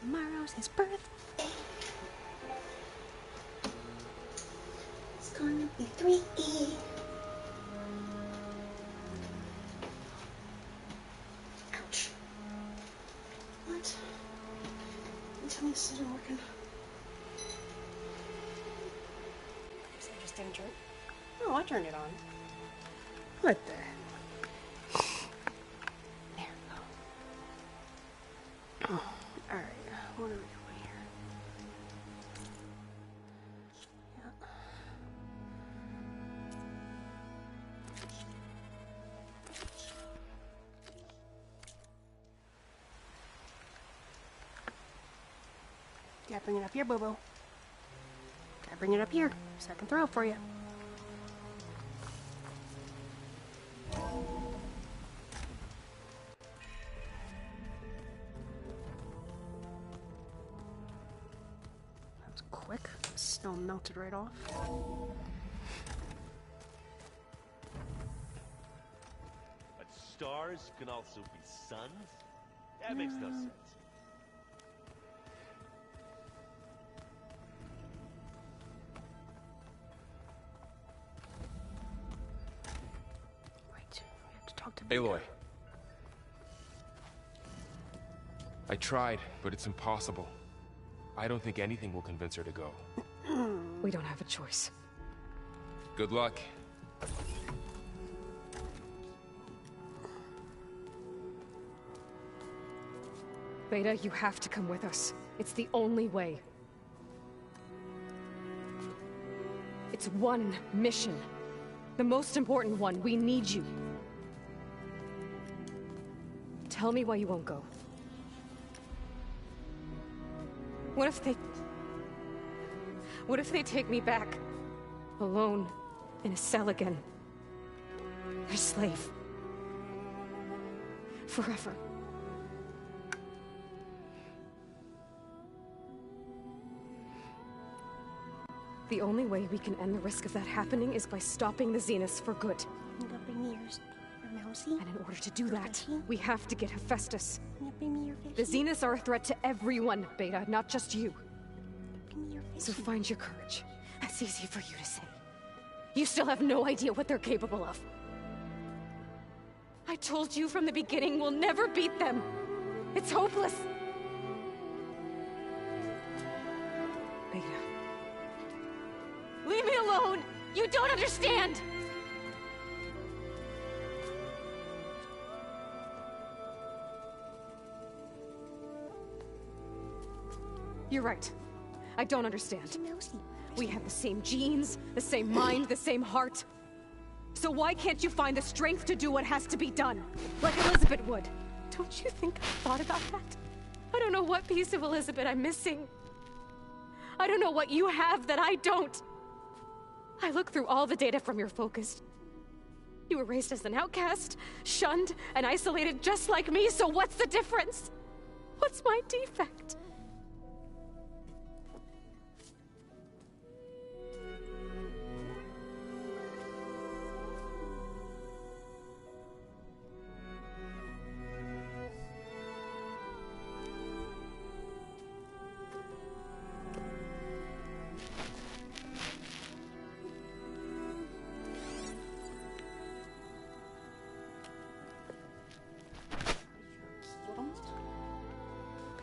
Tomorrow's his birthday. It's gonna be 3E. Ouch. What? Tell me this isn't working. I just didn't turn. Oh, I turned it on. What the heck? There we go. Oh, alright. What are we doing here? Yeah. Gotta bring it up here, Boo-Boo. Gotta bring it up here so I can throw it for you. Quick. Snow melted right off. But stars can also be suns? That makes no sense. Right. We have to talk to Aloy. I tried, but it's impossible. I don't think anything will convince her to go. We don't have a choice. Good luck. Beta, you have to come with us. It's the only way. It's one mission. The most important one. We need you. Tell me why you won't go. What if they take me back? Alone, in a cell again. Their slave. Forever. The only way we can end the risk of that happening is by stopping the Zeniths for good. You gotta bring me your mousey. And in order to do that, we have to get Hephaestus. You gotta bring me your The fishy. Zeniths are a threat to everyone, Beta, not just you. Bring me your So fishy. find your courage. That's easy for you to say. You still have no idea what they're capable of. I told you from the beginning, we'll never beat them. It's hopeless. Beta. Leave me alone! You don't understand! You're right. I don't understand. Mousey. We have the same genes, the same mind, the same heart. So why can't you find the strength to do what has to be done? Like Elizabeth would. Don't you think I've thought about that? I don't know what piece of Elizabeth I'm missing. I don't know what you have that I don't. I look through all the data from your focus. You were raised as an outcast, shunned, and isolated just like me, so what's the difference? What's my defect?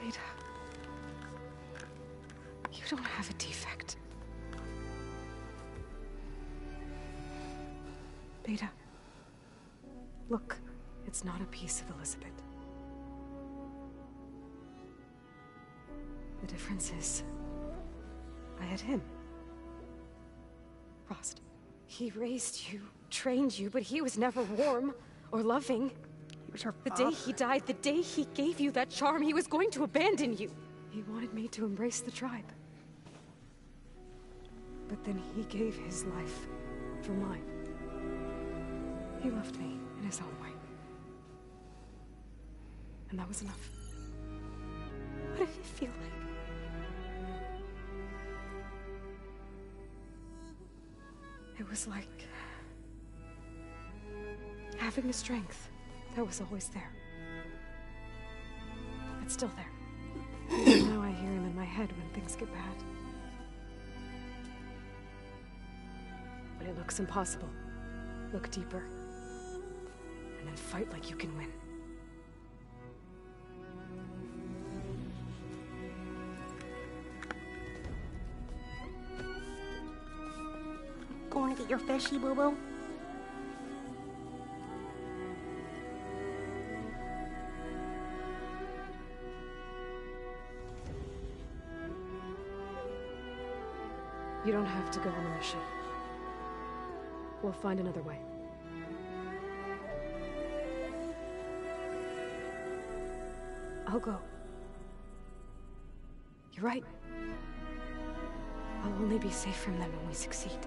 Beta. You don't have a defect. Beta. Look, it's not a piece of Elizabeth. The difference is, I had him. Frost. He raised you, trained you, but he was never warm or loving. He was her The father. day he died, the day he gave you that charm, he was going to abandon you. He wanted me to embrace the tribe. But then he gave his life for mine. He loved me in his own way. And that was enough. What did it feel like? It was like having the strength that was always there. It's still there. Now I hear him in my head when things get bad. But it looks impossible. Look deeper. And then fight like you can win. Going to get your fishy, boo-boo? You don't have to go on the mission. We'll find another way. I'll go. You're right. I'll only be safe from them when we succeed.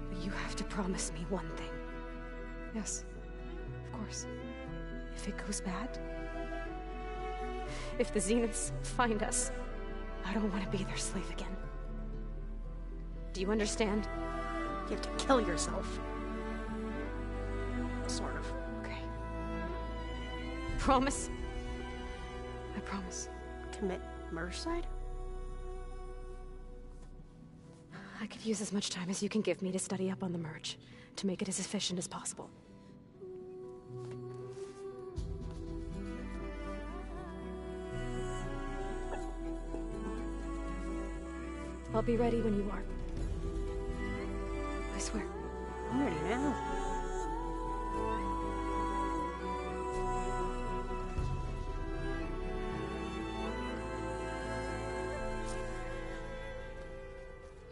But you have to promise me one thing. Yes, of course. If it goes bad, if the Zeniths find us, I don't want to be their slave again. Do you understand? You have to kill yourself. Sort of. Okay. Promise? I promise. Commit murdercide? I could use as much time as you can give me to study up on the merge, to make it as efficient as possible. I'll be ready when you are. I swear. I'm ready now.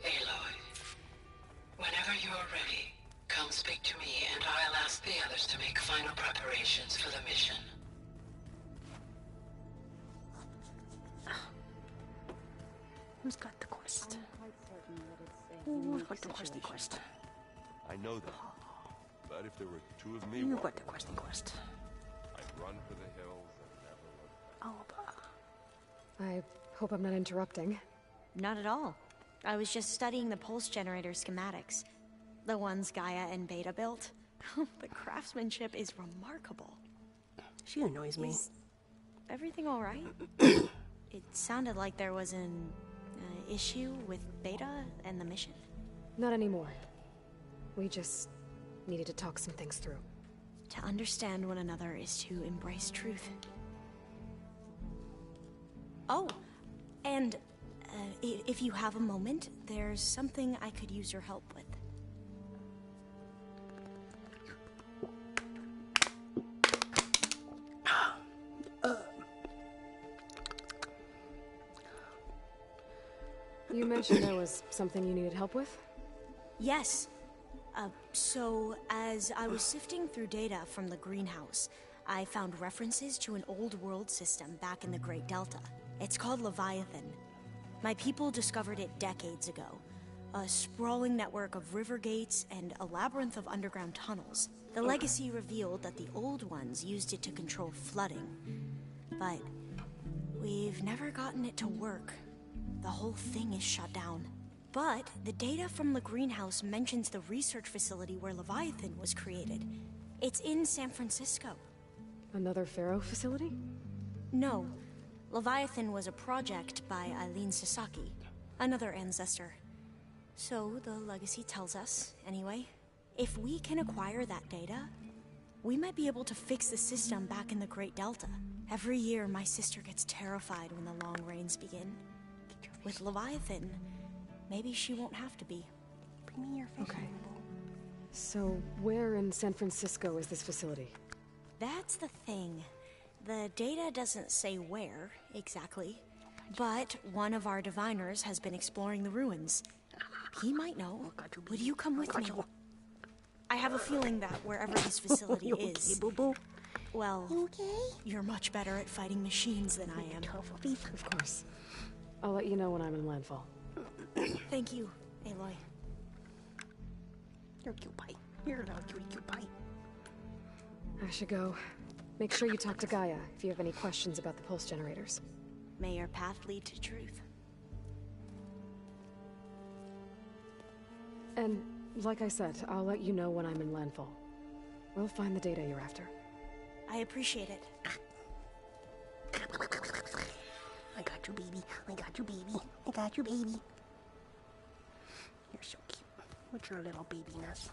Aloy, whenever you're ready, come speak to me and I'll ask the others to make final preparations for the mission. Who's got the quest? Who's got the questy quest? I know that. But if there were two of me, You got the questy quest. I'd run for the hills and never look back. Oh, I hope I'm not interrupting. Not at all. I was just studying the pulse generator schematics. The ones Gaia and Beta built. The craftsmanship is remarkable. she annoys me. Is everything all right? It sounded like there was an issue with Beta and the mission. Not anymore. We just needed to talk some things through. To understand one another is to embrace truth. Oh, and if you have a moment, there's something I could use your help with. You mentioned there was something you needed help with? Yes. So, as I was sifting through data from the greenhouse, I found references to an old world system back in the Great Delta. It's called Leviathan. My people discovered it decades ago. A sprawling network of river gates and a labyrinth of underground tunnels. The legacy revealed that the old ones used it to control flooding. But we've never gotten it to work. The whole thing is shut down. But the data from the greenhouse mentions the research facility where Leviathan was created. It's in San Francisco. Another Pharaoh facility? No. Leviathan was a project by Eileen Sasaki, another ancestor. So the legacy tells us, anyway, if we can acquire that data, we might be able to fix the system back in the Great Delta. Every year, my sister gets terrified when the long rains begin. With Leviathan, maybe she won't have to be. Bring me your fish. Okay. So, where in San Francisco is this facility? That's the thing. The data doesn't say where, exactly. But one of our diviners has been exploring the ruins. He might know. Would you come with me? I have a feeling that wherever this facility is... Boo-boo. Well, You okay? you're much better at fighting machines than I am. Of course. I'll let you know when I'm in landfall. Thank you, Aloy. You're a cute pie. You're a little cute pie. I should go. Make sure you talk to Gaia if you have any questions about the pulse generators. May your path lead to truth. And, like I said, I'll let you know when I'm in landfall. We'll find the data you're after. I appreciate it. I got you, baby. I got you, baby. I got you, baby. You're so cute with your little babiness.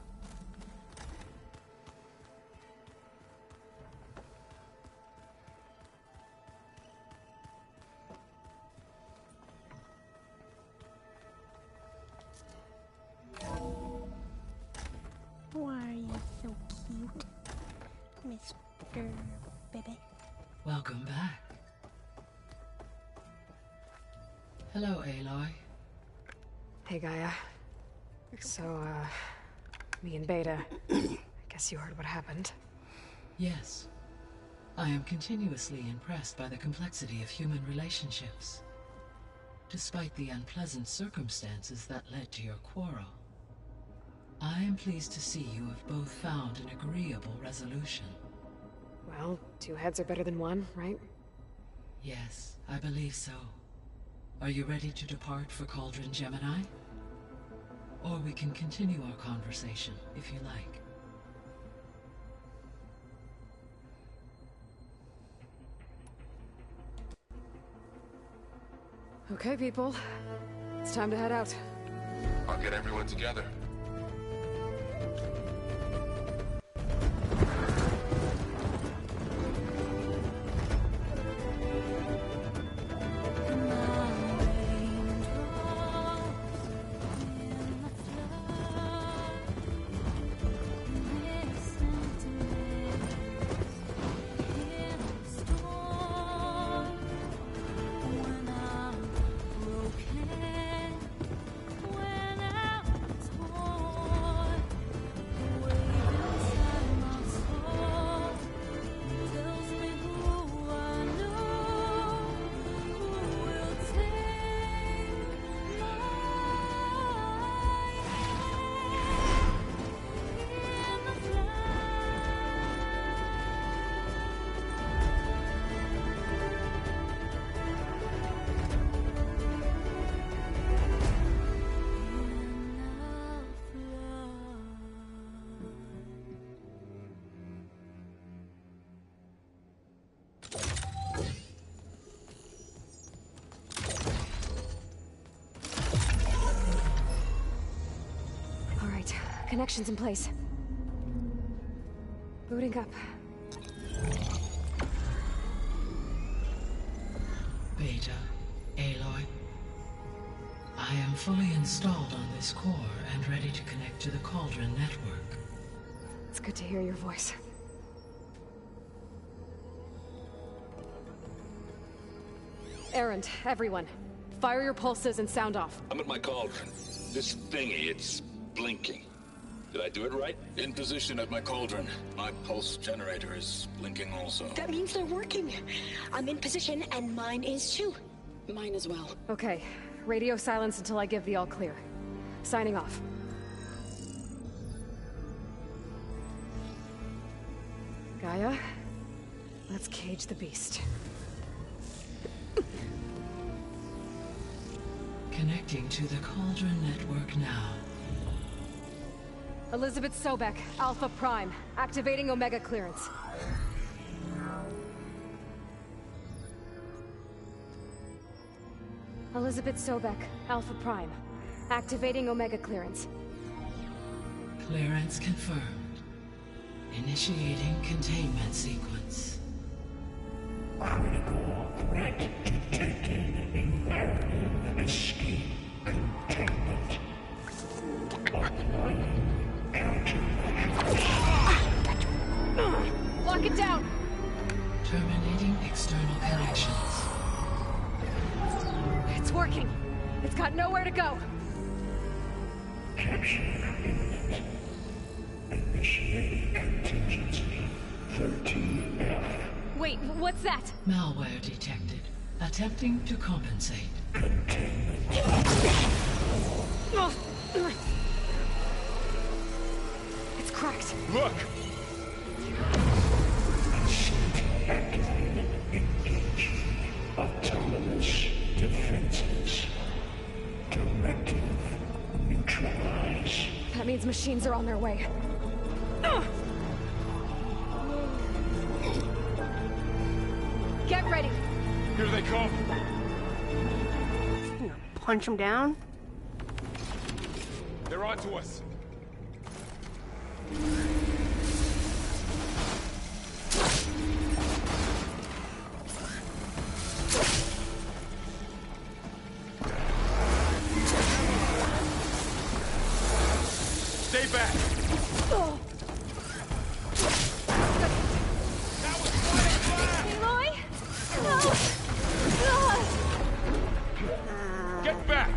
Why are you so cute, Mr. Baby? Welcome back. Hello, Aloy. Hey, Gaia. So, me and Beta, I guess you heard what happened. Yes. I am continuously impressed by the complexity of human relationships. Despite the unpleasant circumstances that led to your quarrel, I am pleased to see you have both found an agreeable resolution. Well, two heads are better than one, right? Yes, I believe so. Are you ready to depart for Cauldron Gemini? Or we can continue our conversation, if you like. Okay, people. It's time to head out. I'll get everyone together. Connections in place. Booting up. Beta, Aloy. I am fully installed on this core and ready to connect to the Cauldron network. It's good to hear your voice. Erend, everyone. Fire your pulses and sound off. I'm at my cauldron. This thingy, it's blinking. Did I do it right? In position at my cauldron. My pulse generator is blinking also. That means they're working. I'm in position, and mine is too. Mine as well. Okay. Radio silence until I give the all clear. Signing off. Gaia, let's cage the beast. Connecting to the Cauldron network now. Elizabeth Sobek, Alpha Prime, activating Omega clearance. Elizabeth Sobek, Alpha Prime, activating Omega clearance. Clearance confirmed. Initiating containment sequence. Critical threat detected. Invariant escape containment. Lock it down! Terminating external connections. It's working. It's got nowhere to go. Capture imminent. Initiating contingency 13F. Wait, what's that? Malware detected. Attempting to compensate. Containment. It's cracked. Look! Activated. Engage. Autonomous defenses. Directive. Neutralize. That means machines are on their way. ready. Here they come. You gonna punch him down? They're onto us. Stay back. Aloy? No! Get back.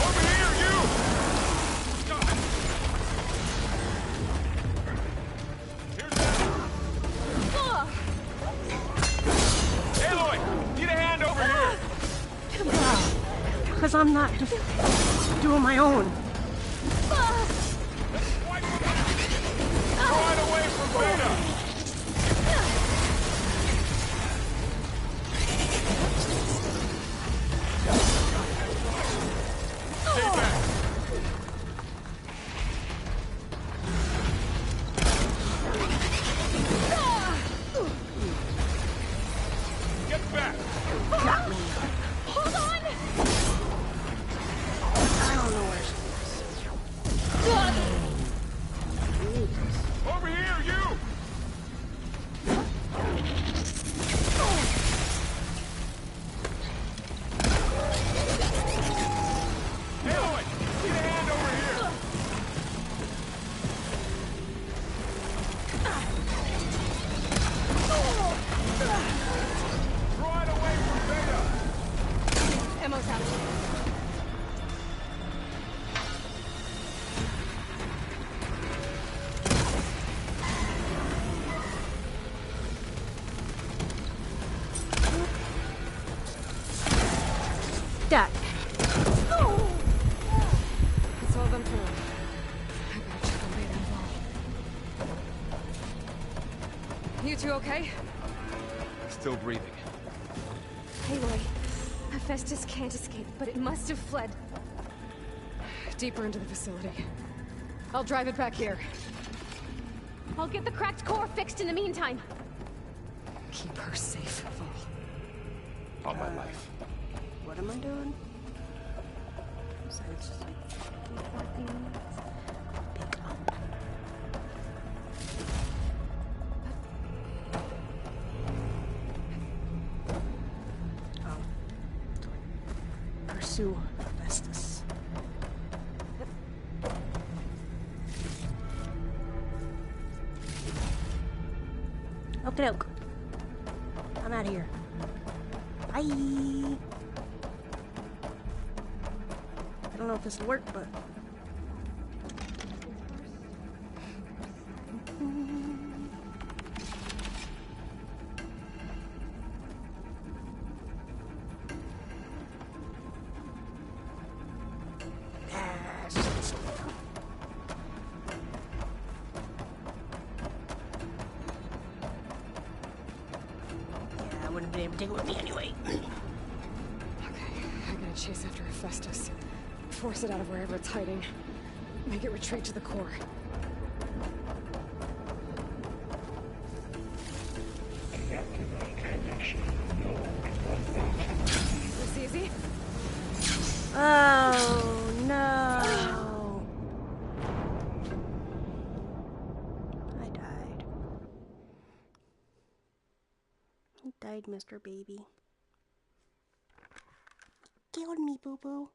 Over here, you! Here's that. Aloy, need a hand over here. Because I'm not just doing my own. Right away from Beta. Stay back. Get back. Got me. Hold on! I don't know where she is. Over here, you. Aloy, need a hand over here. Right away from Beta. Ammo's out. Dad. It's all them through. I better check on Beta as well. You two okay? Still breathing. Aloy, Hephaestus can't escape, but it must have fled. Deeper into the facility. I'll drive it back here. I'll get the cracked core fixed in the meantime. Keep her safe, Vol. All my life. What am I doing? Besides just like 4 things. Pick up. Oh. Pursue Hephaestus. Okie doke. I'm out of here. Bye. I don't know if this will work, but... I wouldn't be able to take it with me anyway. Okay, I gotta chase after Hephaestus. Force it out of wherever it's hiding. Make it retreat to the core. This easy? Oh, no. I died. You died, Mr. Baby. Killed me, boo-boo.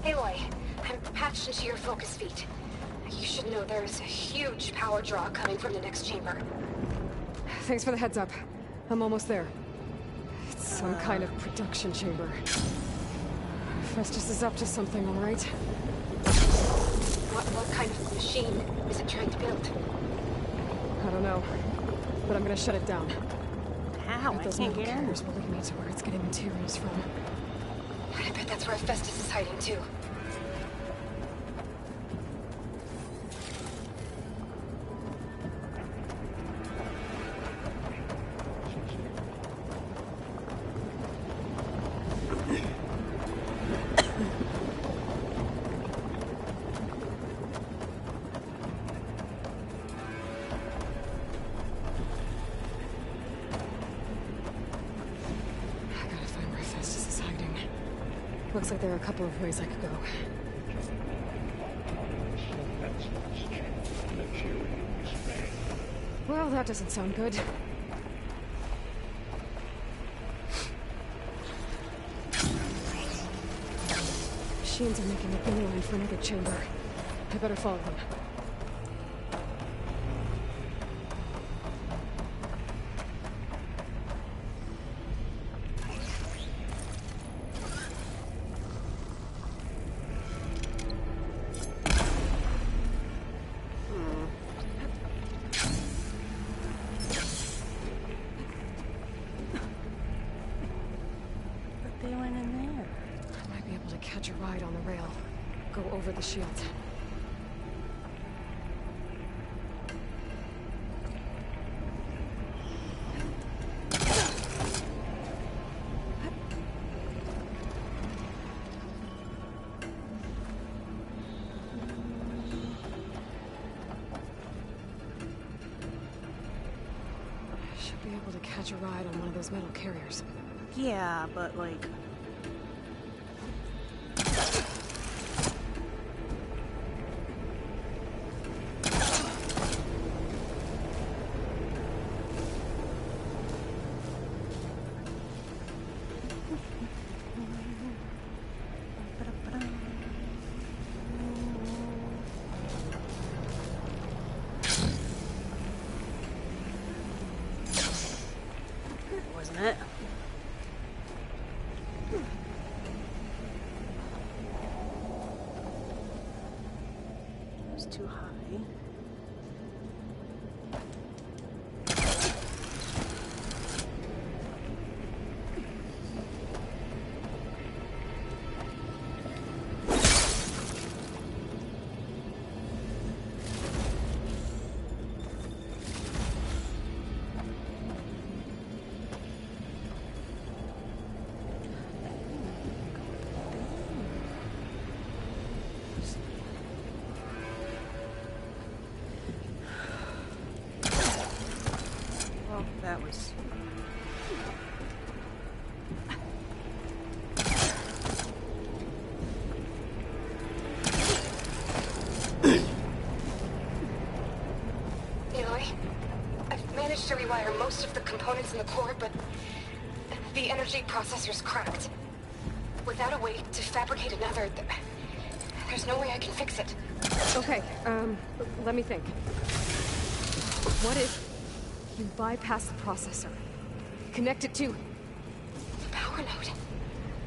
Aloy, I'm patched into your focus feed. You should know there's a huge power draw coming from the next chamber. Thanks for the heads up. I'm almost there. It's some kind of production chamber. Festus is up to something, all right? What kind of machine is it trying to build? I don't know, but I'm gonna shut it down. How? I Those can't metal get in. carriers will lead me to where it's getting materials from. I bet that's where Festus is hiding too. Looks like there are a couple of ways I could go. Well, that doesn't sound good. Machines are making a beeline for another chamber. I better follow them. The shield. Should be able to catch a ride on one of those metal carriers. Yeah, but like... Wasn't it? It was too high. That was... Aloy, I've managed to rewire most of the components in the core, but the energy processor's cracked. Without a way to fabricate another, there's no way I can fix it. Okay, let me think. What if you bypass the processor? Connect it to... the power node.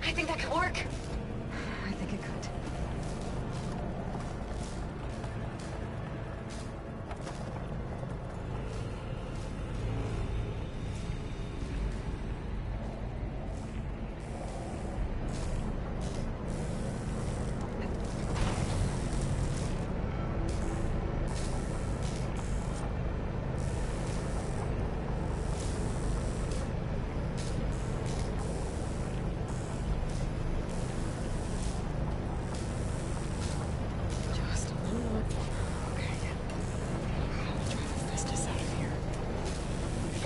I think that could work. I think it could.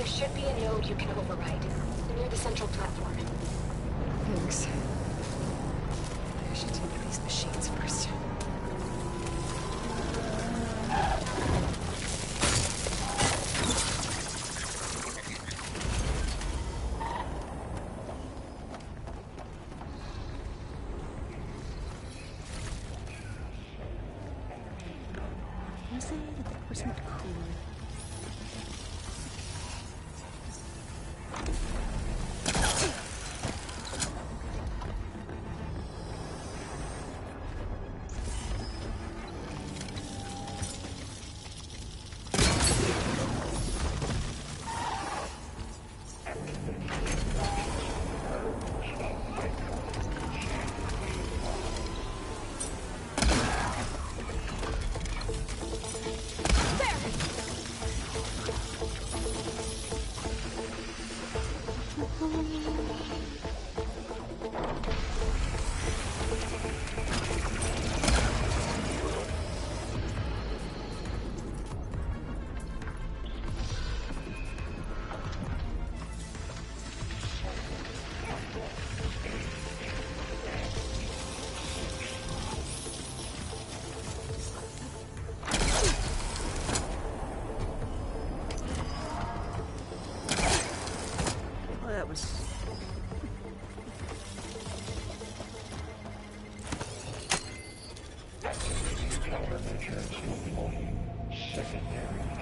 Should be a node you can override near the central platform. Thanks. I should take these machines first. Was it? That wasn't cool.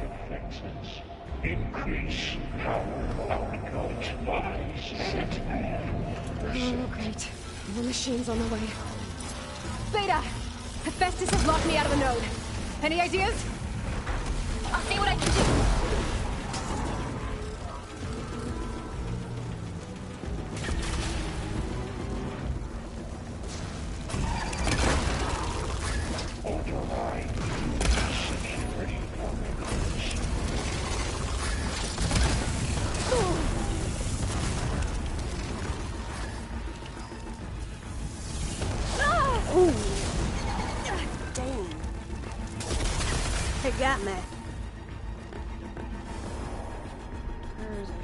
defenses. Increase power output by 75%. Oh, great. More machines on the way. Beta! Hephaestus has locked me out of the node. Any ideas? I'll see what I can do. It got me. Where is it?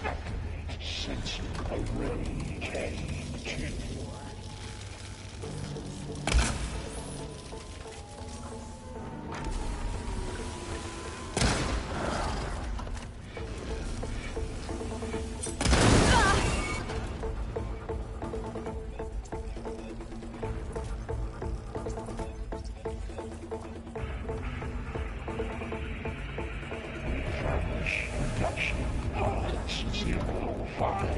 Activate sensor array K2. Production odds 0592284.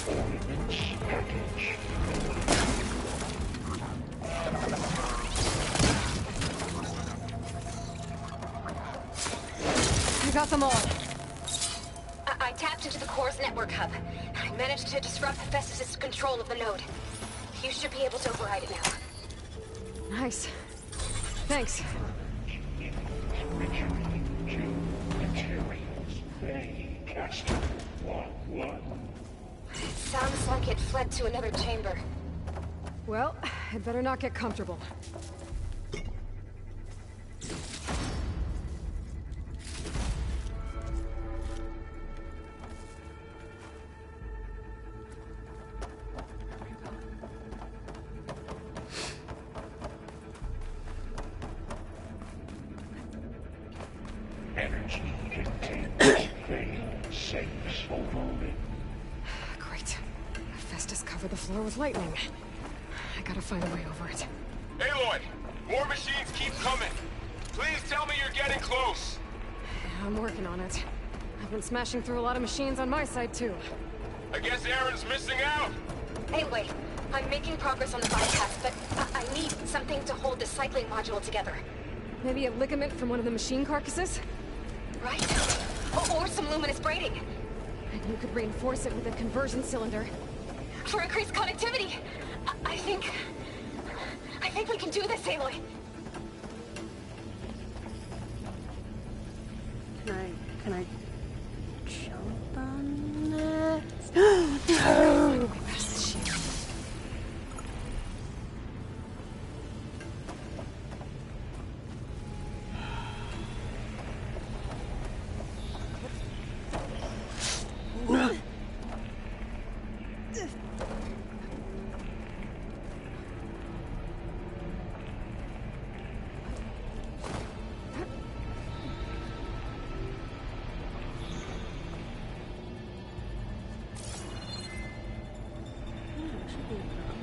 Ordnance package. I got them all. I tapped into the core's network hub. I managed to disrupt Hephaestus' control of the node. You should be able to override it now. Nice. Thanks. Returning to materials. Bay Caster 1-1. Sounds like it fled to another chamber. Well, I'd better not get comfortable. Energy containment failed. Safes overloaded. Great. Hephaestus covered the floor with lightning. I gotta find a way over it. Aloy! More machines keep coming! Please tell me you're getting close! I'm working on it. I've been smashing through a lot of machines on my side, too. I guess Aaron's missing out! Hey, wait. I'm making progress on the bypass, but I need something to hold the cycling module together. Maybe a ligament from one of the machine carcasses? Right? Or some luminous braiding. And you could reinforce it with a conversion cylinder. For increased connectivity. I think we can do this, Aloy. Can I jump on this? No! Past the shield.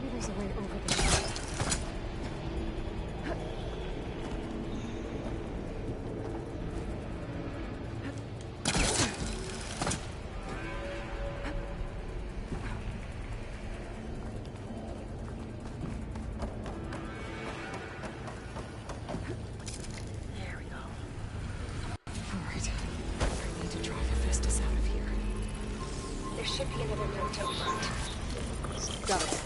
Maybe there's a way over there. There we go. All right. I need to drive Hephaestus out of here. There should be another node to override. Got it.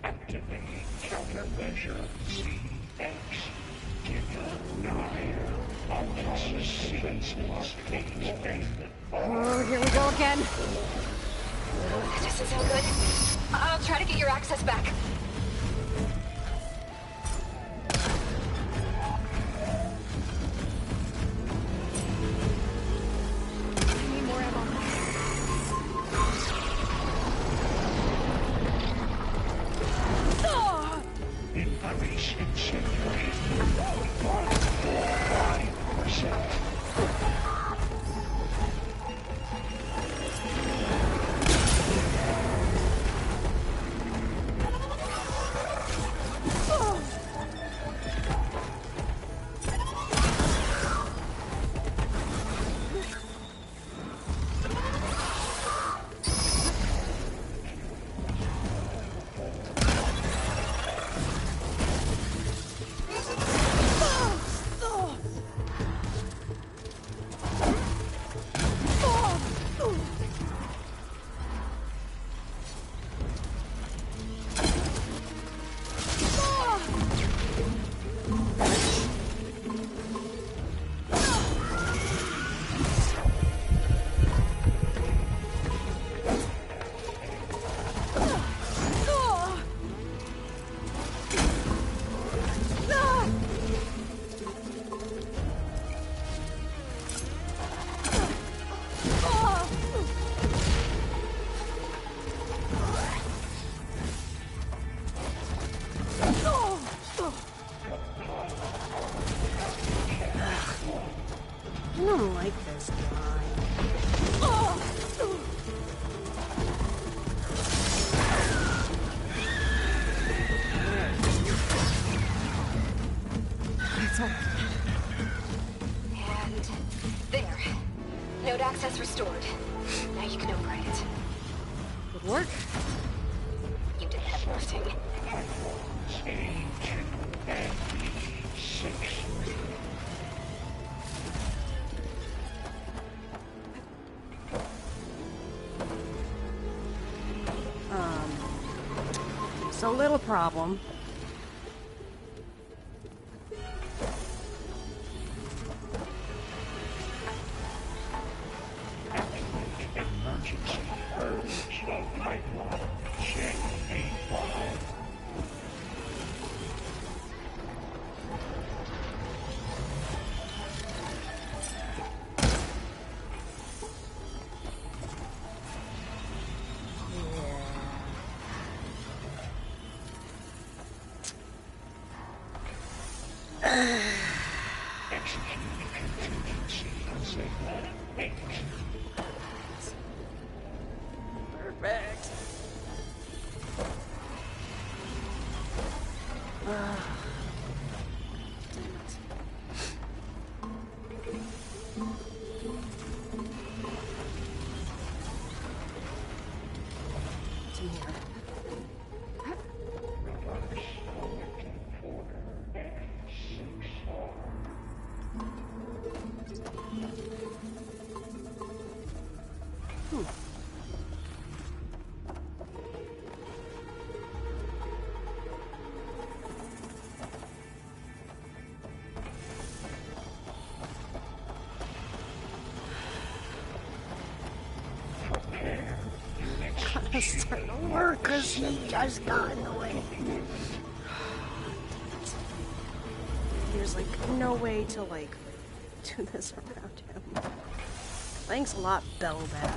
Activating countermeasure CX. Oh, here we go again. That doesn't sound good. I'll try to get your access back. I need more ammo. Increase incendiary. 1.5%. I don't like this guy. It's all right. And there. Node access restored. Now you can override it. Good work. You did heavy lifting. So little problem. Emergency urge of pipeline. Check A5. Execute contingency signal 8. Perfect. What's in here? Gotta start over because he just got in the way. There's like no way to like do this around him. Thanks a lot, Bellback.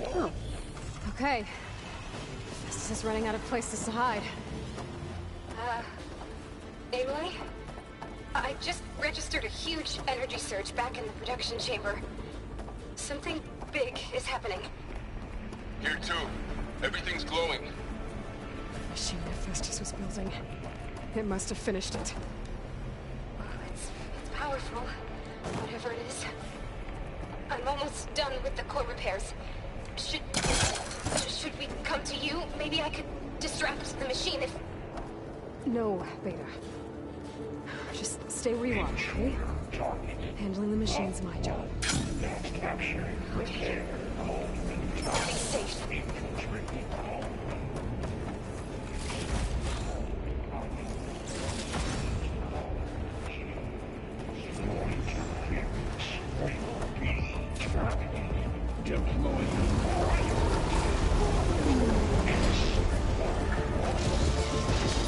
Oh. Okay. This is running out of places to hide. Aloy? I just registered a huge energy surge back in the production chamber. Something big is happening. Here too. Everything's glowing. machine Hephaestus was building. It must have finished it. It's powerful, whatever it is. I'm almost done with the core repairs. Should we come to you? Maybe I could distract the machine if... No, Beta. Just stay where you are, okay? Handling the machine's my job. Be safe.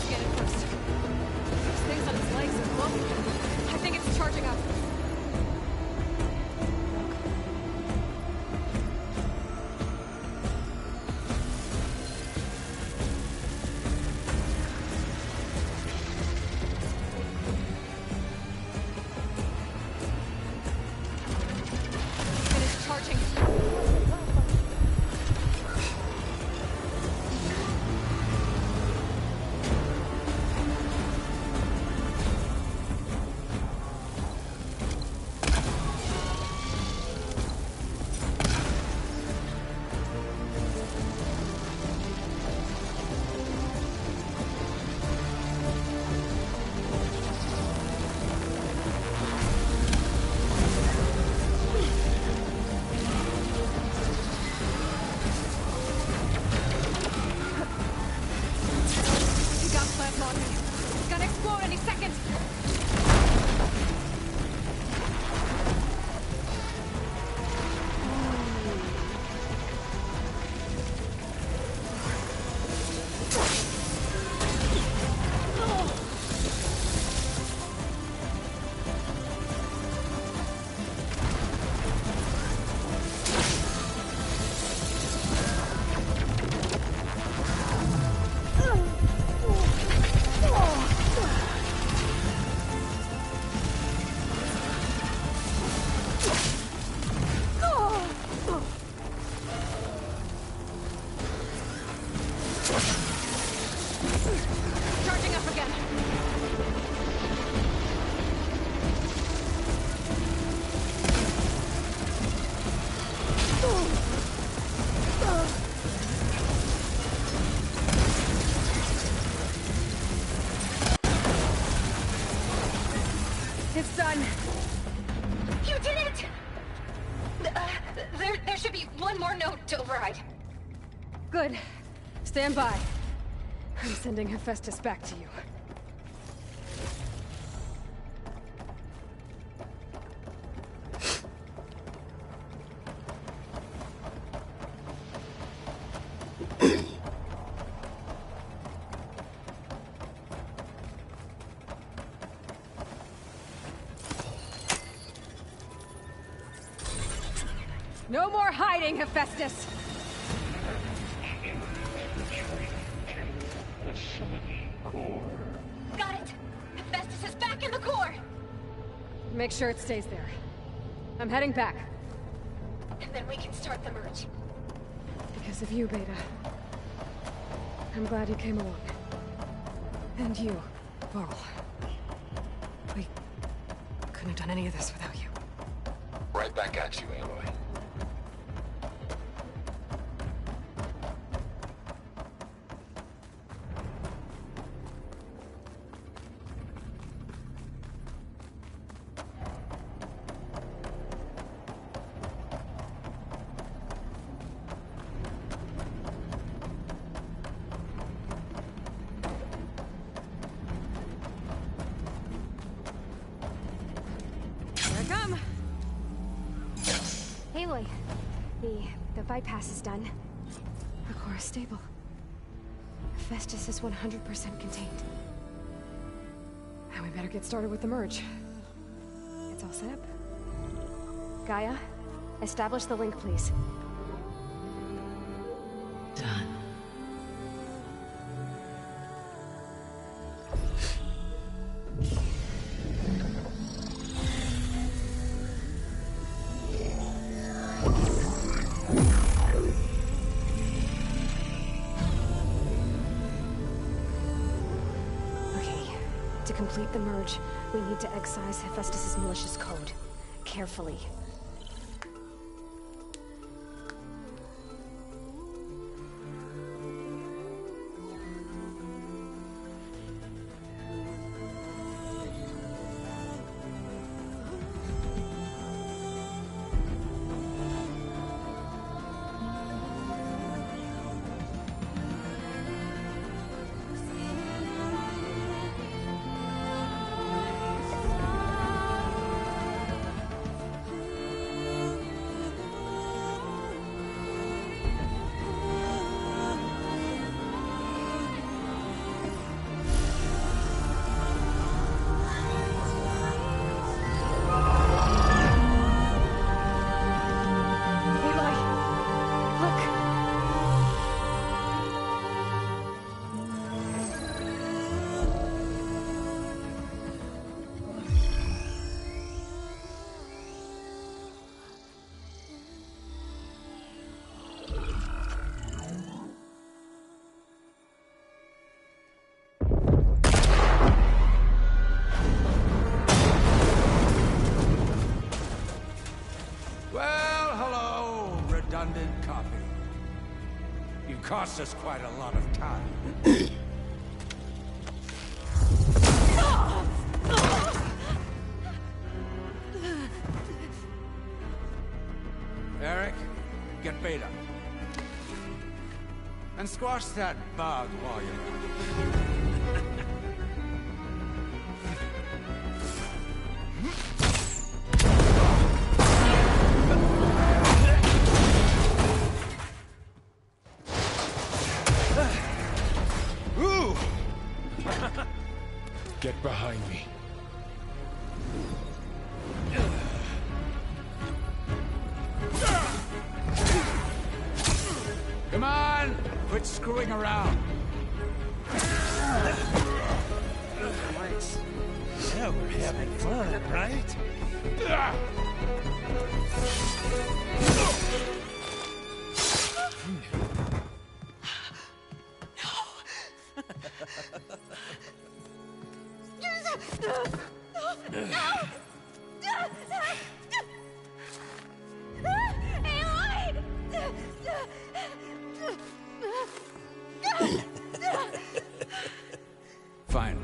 Get it first. Those things on its legs are glowing. I think it's charging up. Finish charging. You got plasma on me. It's gonna explode any second. Charging up again. It's done. You did it! There should be one more note to override. Good. Stand by. I'm sending Hephaestus back to you. No more hiding, Hephaestus! Got it! Hephaestus is back in the core! Make sure it stays there. I'm heading back. And then we can start the merge. Because of you, Beta. I'm glad you came along. And you, Varl. We couldn't have done any of this without you. Right back at you, Aloy. Here I come! Aloy, the bypass is done. The core is stable. Hephaestus is 100% contained. And we better get started with the merge. It's all set up. Gaia, establish the link, please. Done. complete the merge, we need to excise Hephaestus' malicious code. Carefully. Redundant copy. You cost us quite a lot of time. Eric, get Beta. And squash that bug while you're at it. Get behind me. Come on! Quit screwing around. Yeah, we're having fun, right? Finally.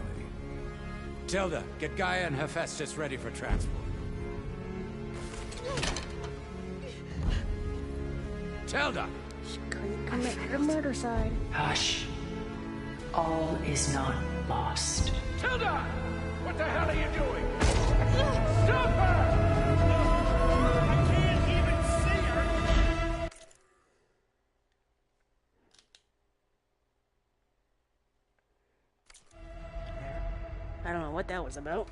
Tilda, get Gaia and Hephaestus ready for transport. Tilda! She couldn't commit her murder side. Hush. All is not lost. Tilda! What the hell are you doing? Stop her! I can't even see her! I don't know what that was about.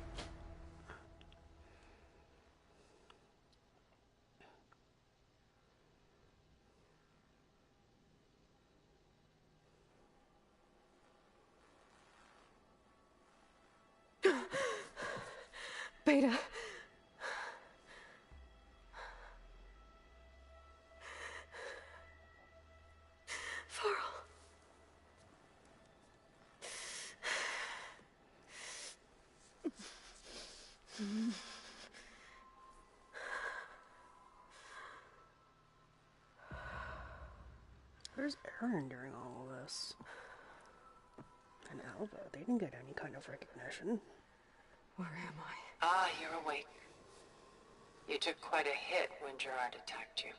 Beta. Varl. Where's Aaron during all of this? And Alva, they didn't get any kind of recognition. Where am I? Ah, you're awake. You took quite a hit when Gerard attacked you.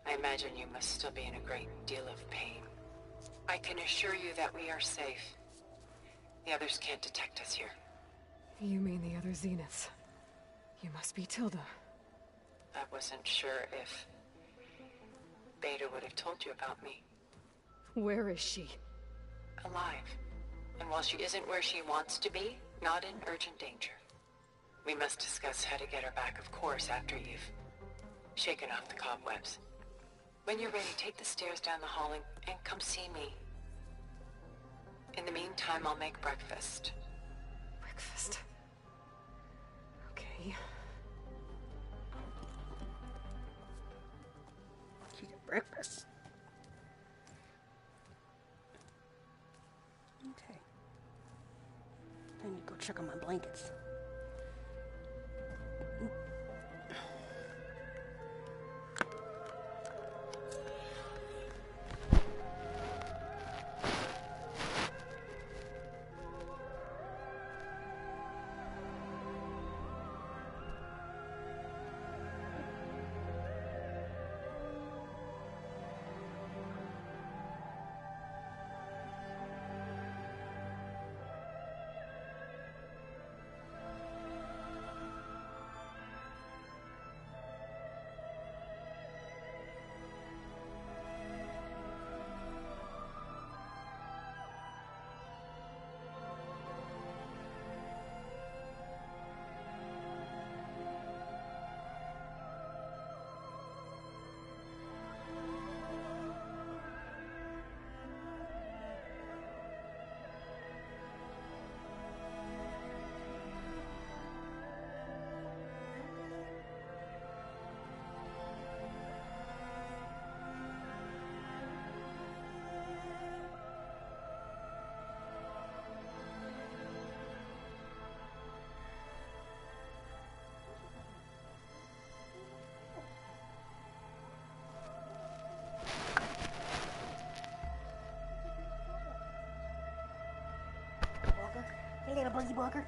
I imagine you must still be in a great deal of pain. I can assure you that we are safe. The others can't detect us here. You mean the other Zeniths? You must be Tilda. I wasn't sure if Beta would have told you about me. Where is she? Alive. And while she isn't where she wants to be, not in urgent danger. We must discuss how to get her back, of course, after you've shaken off the cobwebs. When you're ready, take the stairs down the hall and come see me. In the meantime, I'll make breakfast. Breakfast? Okay. She did breakfast. Okay. check on my blankets. Hey, little buggy blocker.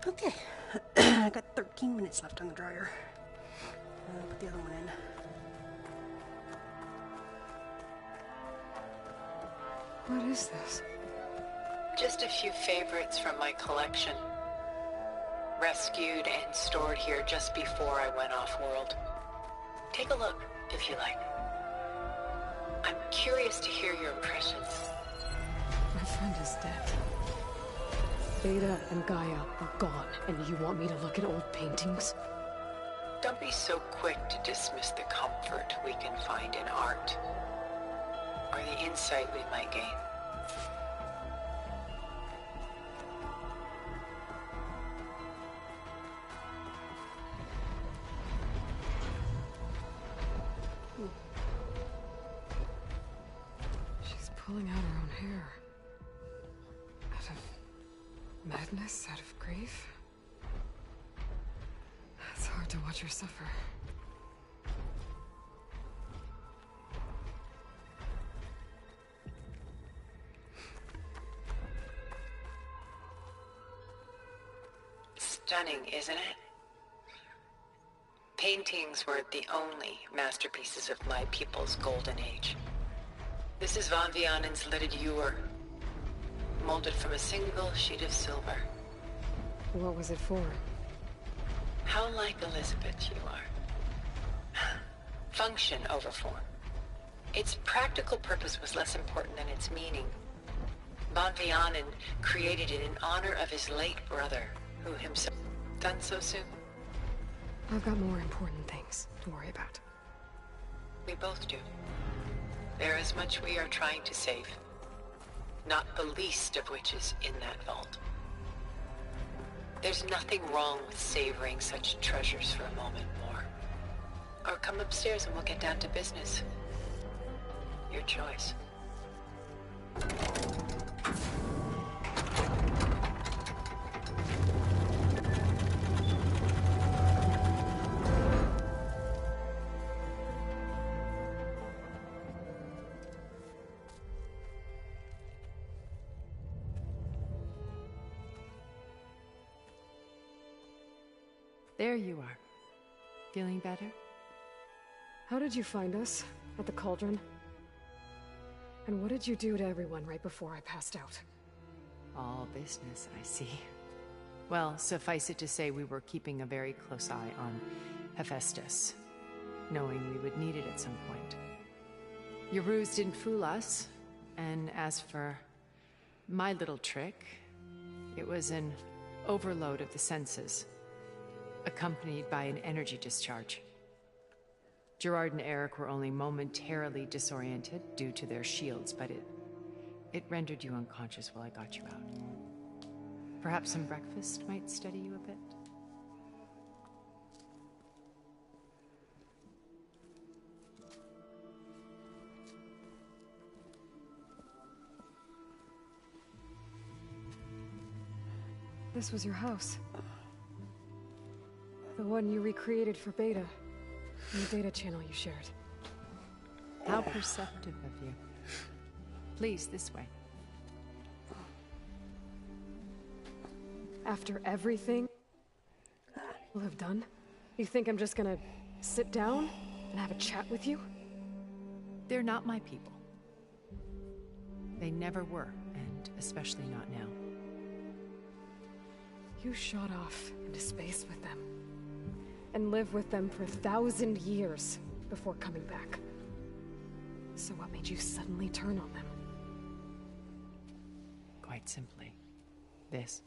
Okay. I got 13 minutes left on the dryer. Put the other one in. What is this? Just a few favorites from my collection. Rescued and stored here just before I went off-world. Take a look, if you like. I'm curious to hear your impressions. My friend is dead. Beta and Gaia are gone, and you want me to look at old paintings? Don't be so quick to dismiss the comfort we can find in art, or the insight we might gain. She's pulling out her own hair. Out of madness, out of grief. It's hard to watch her suffer. Stunning, isn't it? Paintings were the only masterpieces of my people's golden age. This is Von Vianen's lidded ewer, molded from a single sheet of silver. What was it for? How like Elizabeth you are. Function over form. Its practical purpose was less important than its meaning. Von Vianen created it in honor of his late brother, who himself done so soon. I've got more important things to worry about. We both do. There is much we are trying to save, not the least of which is in that vault. There's nothing wrong with savoring such treasures for a moment more. Or come upstairs and we'll get down to business. Your choice. There you are. Feeling better? How did you find us? At the Cauldron? And what did you do to everyone right before I passed out? All business, I see. Well, suffice it to say we were keeping a very close eye on Hephaestus, knowing we would need it at some point. Your ruse didn't fool us, and as for my little trick, it was an overload of the senses, accompanied by an energy discharge. Gerard and Eric were only momentarily disoriented due to their shields, but it rendered you unconscious while I got you out. Perhaps some breakfast might steady you a bit? this was your house. The one you recreated for Beta. And the data channel you shared. How perceptive of you. Please, this way. After everything we'll have done, you think I'm just gonna sit down and have a chat with you? They're not my people. They never were, and especially not now. You shot off into space with them. And lived with them for 1,000 years before coming back. So what made you suddenly turn on them? Quite simply, this.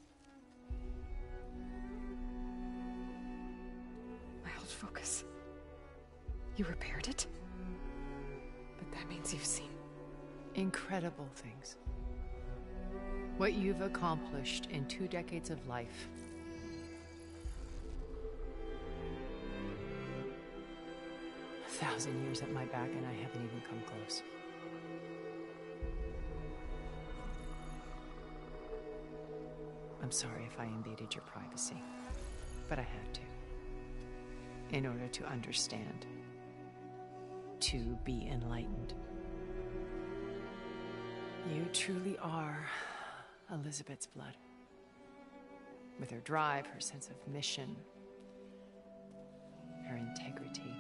My old focus. You repaired it? But that means you've seen... incredible things. What you've accomplished in 2 decades of life. A 1,000 years at my back and I haven't even come close. I'm sorry if I invaded your privacy, but I had to. In order to understand. To be enlightened. You truly are Elizabeth's blood. With her drive, her sense of mission, her integrity.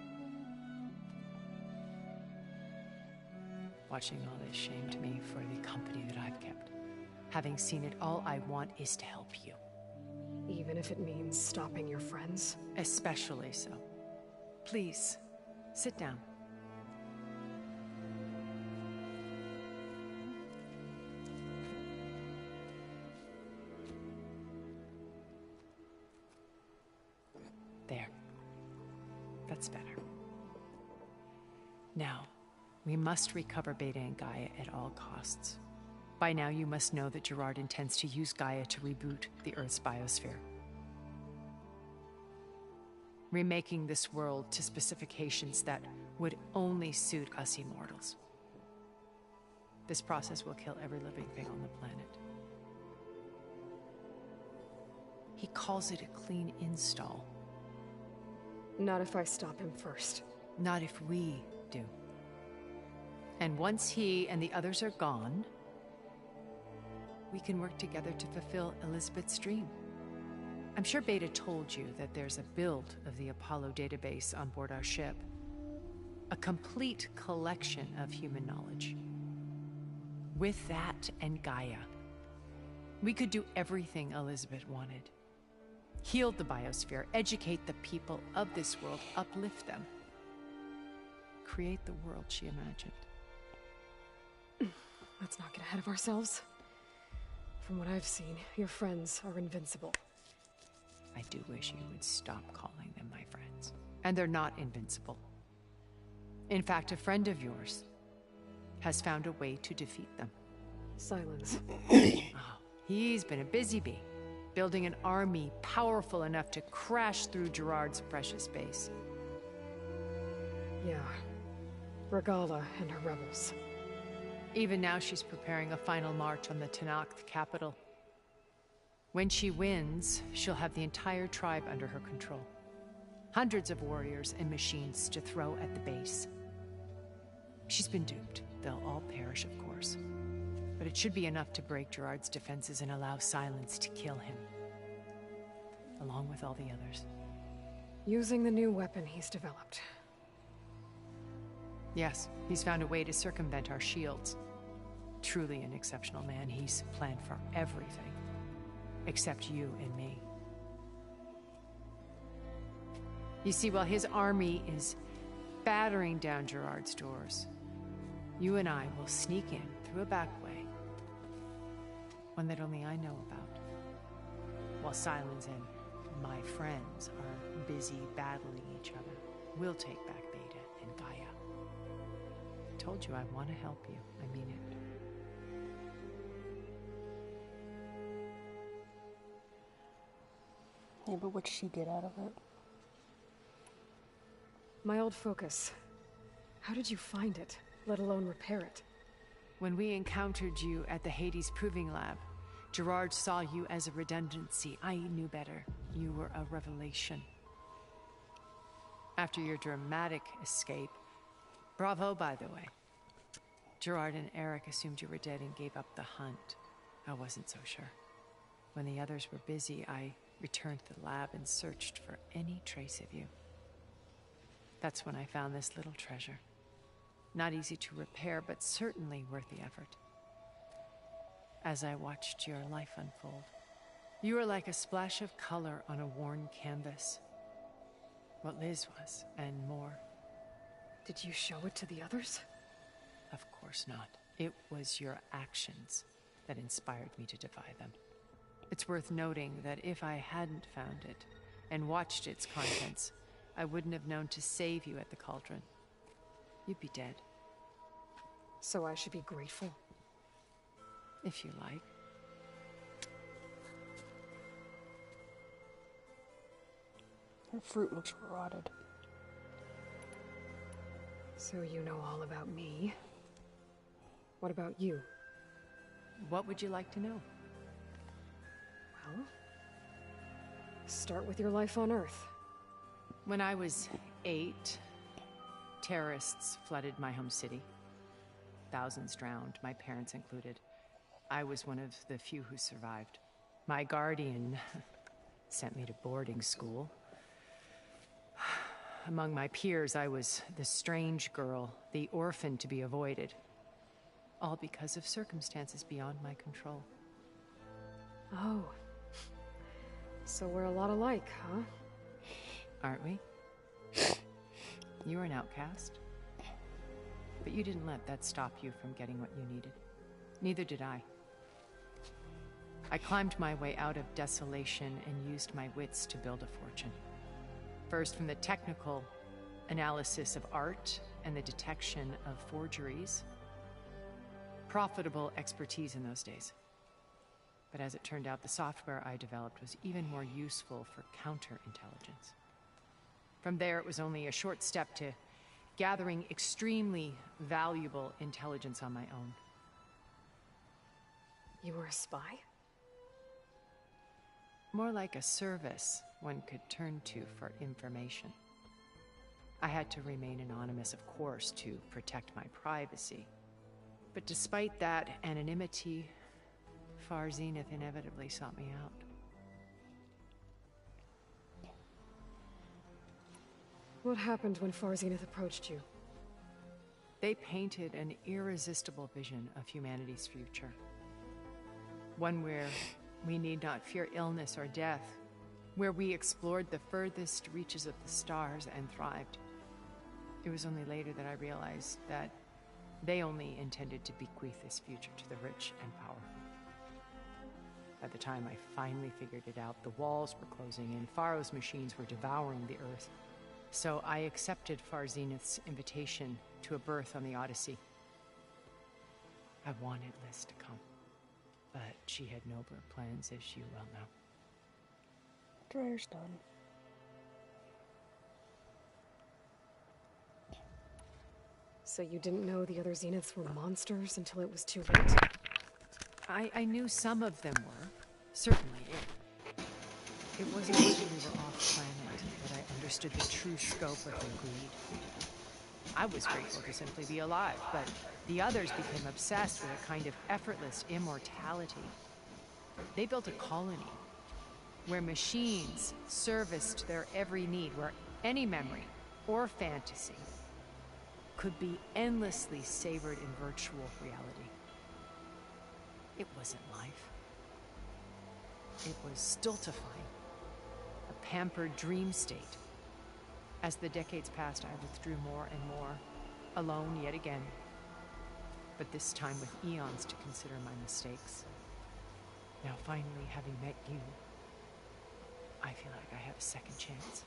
Watching all this shamed me for the company that I've kept. Having seen it, all I want is to help you. Even if it means stopping your friends? Especially so. Please, sit down. There. That's better. Now, we must recover Beta and Gaia at all costs. By now, you must know that Gerard intends to use Gaia to reboot the Earth's biosphere. Remaking this world to specifications that would only suit us immortals. This process will kill every living thing on the planet. He calls it a clean install. Not if I stop him first. Not if we do. And once he and the others are gone, we can work together to fulfill Elizabeth's dream. I'm sure Beta told you that there's a build of the Apollo database on board our ship. A complete collection of human knowledge. With that and Gaia, we could do everything Elizabeth wanted. Heal the biosphere, educate the people of this world, uplift them. Create the world she imagined. Let's not get ahead of ourselves. From what I've seen, your friends are invincible. I do wish you would stop calling them my friends. And they're not invincible. In fact, a friend of yours has found a way to defeat them. Silence. Oh, he's been a busy bee, building an army powerful enough to crash through Gerard's precious base. Yeah. Regala and her rebels. Even now, she's preparing a final march on the Tenakth capital. When she wins, she'll have the entire tribe under her control. Hundreds of warriors and machines to throw at the base. She's been duped. They'll all perish, of course. But it should be enough to break Gerard's defenses and allow Silence to kill him. Along with all the others. Using the new weapon he's developed. Yes, he's found a way to circumvent our shields. Truly an exceptional man. He's planned for everything. Except you and me. You see, while his army is battering down Gerard's doors, you and I will sneak in through a back way. One that only I know about. While Silence and my friends are busy battling each other, we'll take back Beta and Gaia. I told you I want to help you. I mean it. Yeah, but what'd she get out of it? My old focus. How did you find it, let alone repair it? When we encountered you at the Hades Proving Lab, Gerard saw you as a redundancy. I knew better. You were a revelation. After your dramatic escape, bravo, by the way. Gerard and Eric assumed you were dead and gave up the hunt. I wasn't so sure. When the others were busy, I returned to the lab and searched for any trace of you. That's when I found this little treasure. Not easy to repair, but certainly worth the effort. As I watched your life unfold, you were like a splash of color on a worn canvas. What Liz was, and more. Did you show it to the others? Of course not. It was your actions that inspired me to defy them. It's worth noting that if I hadn't found it and watched its contents, I wouldn't have known to save you at the Cauldron. You'd be dead. So I should be grateful? If you like. Her fruit looks rotted. So you know all about me. What about you? What would you like to know? Well, start with your life on Earth. When I was 8, terrorists flooded my home city. Thousands drowned, my parents included. I was one of the few who survived. My guardian sent me to boarding school. Among my peers, I was the strange girl, the orphan to be avoided. All because of circumstances beyond my control. Oh. So we're a lot alike, huh? Aren't we? You were an outcast. But you didn't let that stop you from getting what you needed. Neither did I. I climbed my way out of desolation and used my wits to build a fortune. First, from the technical analysis of art and the detection of forgeries. Profitable expertise in those days. But as it turned out, the software I developed was even more useful for counterintelligence. From there, it was only a short step to gathering extremely valuable intelligence on my own. You were a spy? More like a service one could turn to for information. I had to remain anonymous, of course, to protect my privacy. But despite that anonymity, Far Zenith inevitably sought me out. What happened when Far Zenith approached you? They painted an irresistible vision of humanity's future. One where we need not fear illness or death, where we explored the furthest reaches of the stars and thrived. It was only later that I realized that they only intended to bequeath this future to the rich and powerful. By the time I finally figured it out, the walls were closing in, Pharaoh's machines were devouring the Earth. So I accepted Far Zenith's invitation to a berth on the Odyssey. I wanted Liz to come, but she had nobler plans, as you well know. Dryer's done. So you didn't know the other Zeniths were monsters until it was too late? I knew some of them were. Certainly. It wasn't until we were off-planet that I understood the true scope of their greed. I was grateful to simply be alive, but the others became obsessed with a kind of effortless immortality. They built a colony where machines serviced their every need, where any memory or fantasy could be endlessly savored in virtual reality. It wasn't life. It was stultifying, a pampered dream state. As the decades passed, I withdrew more and more, alone yet again, but this time with eons to consider my mistakes. Now finally, having met you, I feel like I have a second chance.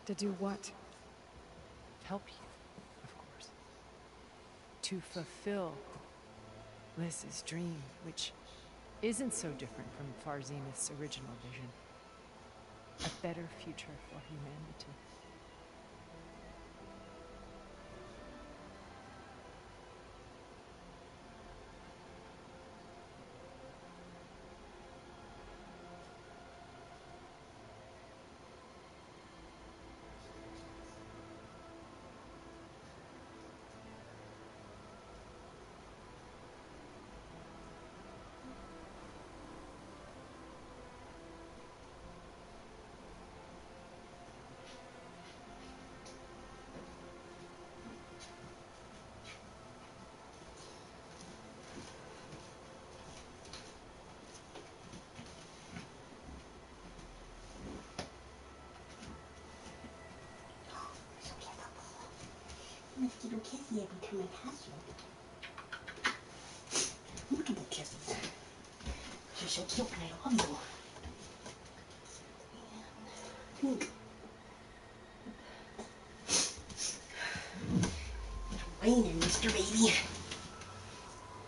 To do what? Help you, of course. To fulfill Liz's dream, which isn't so different from Far Zenith's original vision. A better future for humanity. Little kissy every time I pass you. Multiple kisses. You're so cute and I love you. It's raining, Mr. Baby.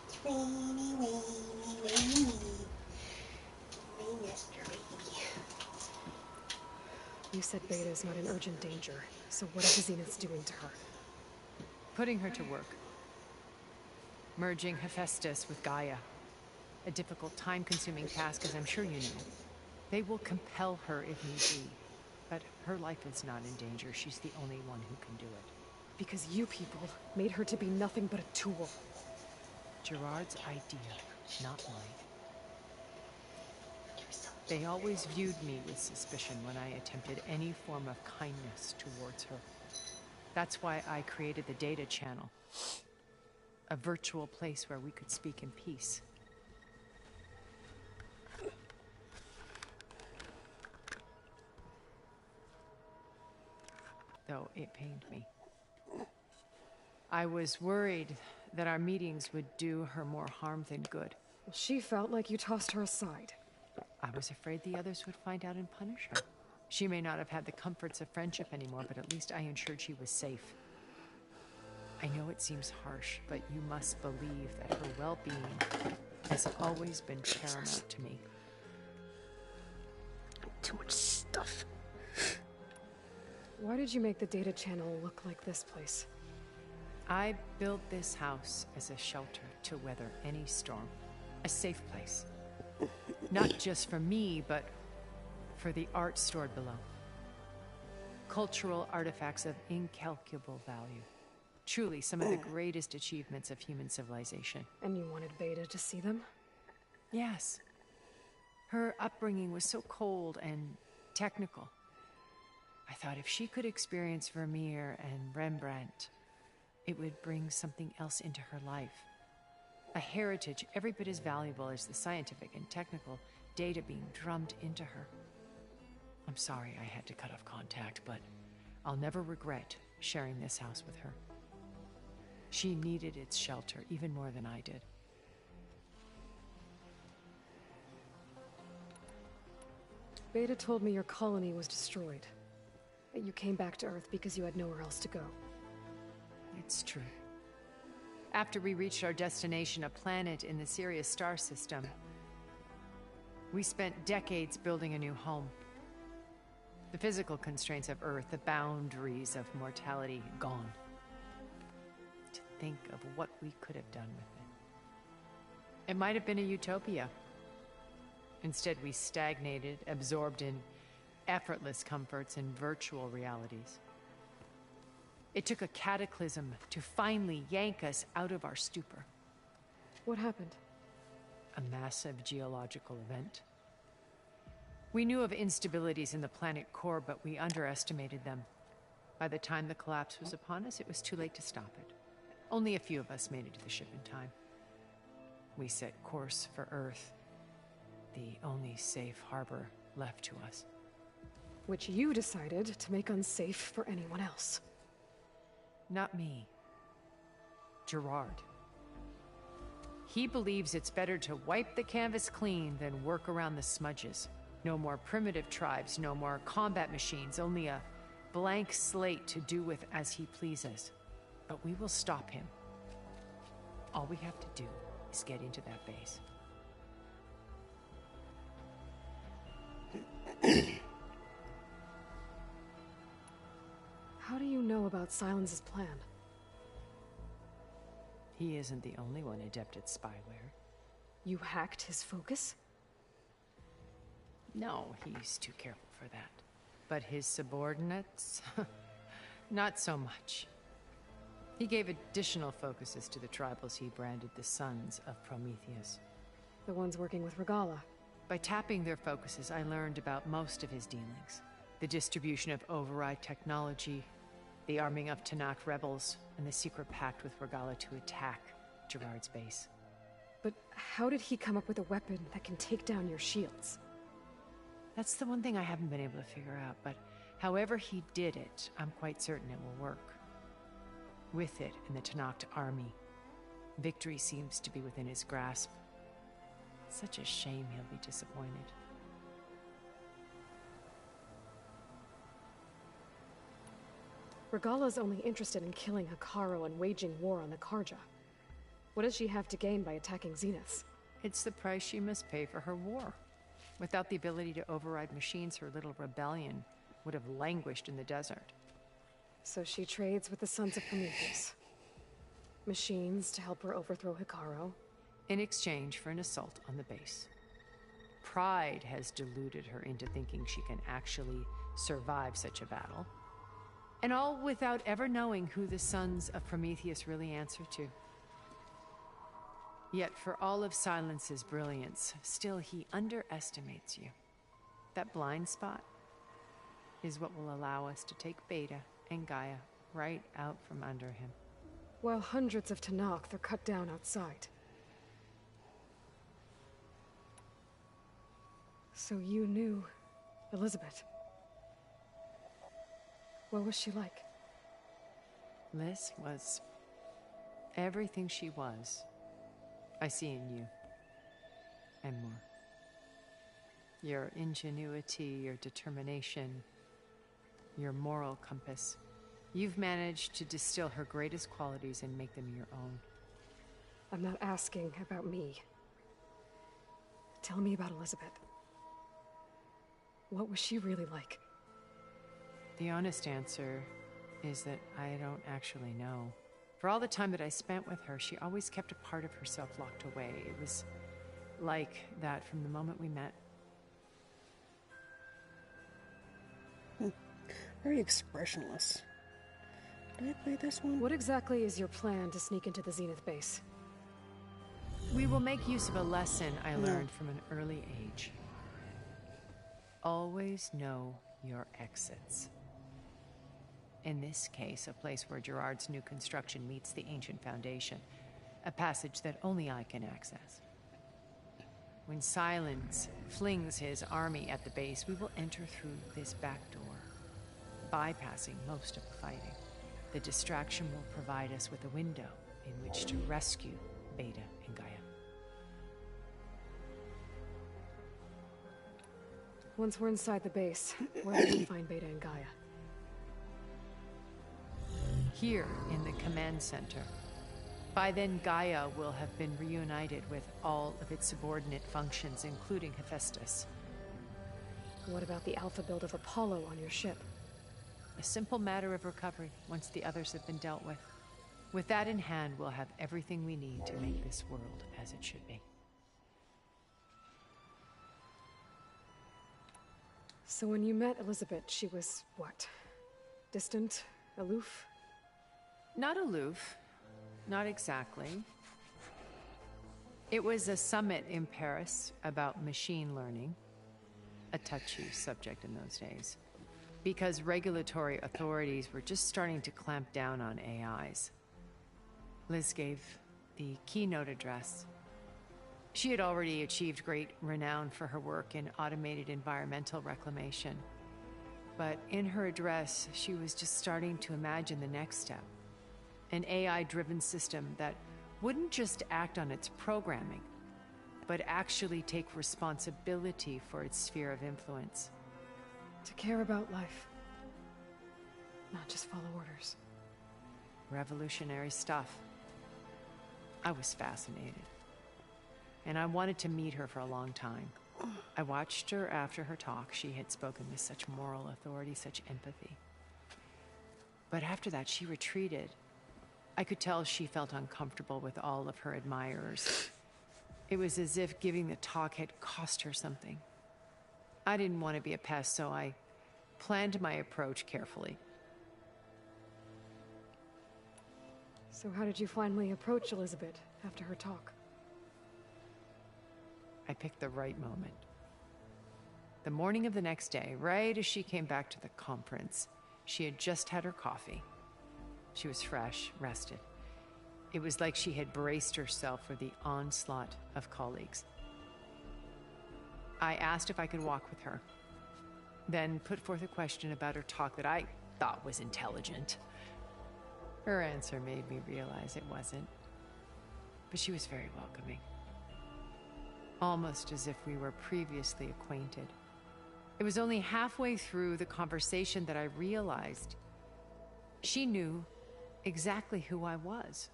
It's rainy, rainy, rainy. Rain, Mr. Baby. You said Beta is not in urgent danger, so what are the Zeniths doing to her? Putting her to work. Merging Hephaestus with Gaia. A difficult, time-consuming task, as I'm sure you know. They will compel her if need be. But her life is not in danger. She's the only one who can do it. Because you people made her to be nothing but a tool. Gerard's idea, not mine. They always viewed me with suspicion when I attempted any form of kindness towards her. That's why I created the data channel. A virtual place where we could speak in peace. Though it pained me. I was worried that our meetings would do her more harm than good. Well, she felt like you tossed her aside. I was afraid the others would find out and punish her. She may not have had the comforts of friendship anymore, but at least I ensured she was safe. I know it seems harsh, but you must believe that her well-being has always been paramount to me. Too much stuff. Why did you make the data channel look like this place? I built this house as a shelter to weather any storm. A safe place. Not just for me, but for the art stored below. Cultural artifacts of incalculable value. Truly, some of the greatest achievements of human civilization. And you wanted Beta to see them? Yes. Her upbringing was so cold and technical. I thought if she could experience Vermeer and Rembrandt, it would bring something else into her life. A heritage every bit as valuable as the scientific and technical data being drummed into her. I'm sorry I had to cut off contact, but I'll never regret sharing this house with her. She needed its shelter even more than I did. Beta told me your colony was destroyed. That you came back to Earth because you had nowhere else to go. It's true. After we reached our destination, a planet in the Sirius star system, we spent decades building a new home. The physical constraints of Earth, the boundaries of mortality, gone. To think of what we could have done with it. It might have been a utopia. Instead, we stagnated, absorbed in effortless comforts and virtual realities. It took a cataclysm to finally yank us out of our stupor. What happened? A massive geological event. We knew of instabilities in the planet core, but we underestimated them. By the time the collapse was upon us, it was too late to stop it. Only a few of us made it to the ship in time. We set course for Earth, the only safe harbor left to us. Which you decided to make unsafe for anyone else. Not me. Gerard. He believes it's better to wipe the canvas clean than work around the smudges. No more primitive tribes, no more combat machines, only a blank slate to do with as he pleases. But we will stop him. All we have to do is get into that base. How do you know about Silence's plan? He isn't the only one adept at spyware. You hacked his focus? No, he's too careful for that. But his subordinates? Not so much. He gave additional focuses to the tribals he branded the Sons of Prometheus. The ones working with Regalla. By tapping their focuses, I learned about most of his dealings. The distribution of override technology, the arming of Tanakh rebels, and the secret pact with Regalla to attack Gerard's base. But how did he come up with a weapon that can take down your shields? That's the one thing I haven't been able to figure out, but however he did it, I'm quite certain it will work. with it in the Tenakth army. Victory seems to be within his grasp. Such a shame he'll be disappointed. Regalla's only interested in killing Hekarro and waging war on the Karja. What does she have to gain by attacking Zenith? It's the price she must pay for her war. Without the ability to override machines, her little rebellion would have languished in the desert. So she trades with the Sons of Prometheus. Machines to help her overthrow Hekarro. In exchange for an assault on the base. Pride has deluded her into thinking she can actually survive such a battle. And all without ever knowing who the Sons of Prometheus really answer to. Yet for all of Silence's brilliance, still he underestimates you. That blind spot is what will allow us to take Beta and Gaia right out from under him. While hundreds of Tenakth are cut down outside. So you knew Elizabeth. What was she like? Liz was everything she was. I see in you. And more. Your ingenuity, your determination, your moral compass. You've managed to distill her greatest qualities and make them your own. I'm not asking about me. Tell me about Elizabeth. What was she really like? The honest answer is that I don't actually know. For all the time that I spent with her, she always kept a part of herself locked away. It was like that from the moment we met. Very expressionless. Did I play this one? What exactly is your plan to sneak into the Zenith base? We will make use of a lesson I learned from an early age. Always know your exits. In this case, a place where Gerard's new construction meets the ancient foundation. A passage that only I can access. When Silence flings his army at the base, we will enter through this back door, bypassing most of the fighting. The distraction will provide us with a window in which to rescue Beta and Gaia. Once we're inside the base, where do we find Beta and Gaia? Here in the command center. By then, Gaia will have been reunited with all of its subordinate functions, including Hephaestus. What about the alpha build of Apollo on your ship? A simple matter of recovery once the others have been dealt with. With that in hand, we'll have everything we need to make this world as it should be. So when you met Elizabeth, she was what? Distant? Aloof? Not aloof. Not exactly. It was a summit in Paris about machine learning. A touchy subject in those days. Because regulatory authorities were just starting to clamp down on AIs. Liz gave the keynote address. She had already achieved great renown for her work in automated environmental reclamation. But in her address, she was just starting to imagine the next step. An AI-driven system that wouldn't just act on its programming, but actually take responsibility for its sphere of influence. To care about life. Not just follow orders. Revolutionary stuff. I was fascinated. And I wanted to meet her for a long time. I watched her after her talk. She had spoken with such moral authority, such empathy. But after that, she retreated. I could tell she felt uncomfortable with all of her admirers. It was as if giving the talk had cost her something. I didn't want to be a pest, so I planned my approach carefully. So how did you finally approach Elizabeth after her talk? I picked the right moment. The morning of the next day, right as she came back to the conference, she had just had her coffee. She was fresh, rested. It was like she had braced herself for the onslaught of colleagues. I asked if I could walk with her, then put forth a question about her talk that I thought was intelligent. Her answer made me realize it wasn't. But she was very welcoming. Almost as if we were previously acquainted. It was only halfway through the conversation that I realized she knew exactly who I was.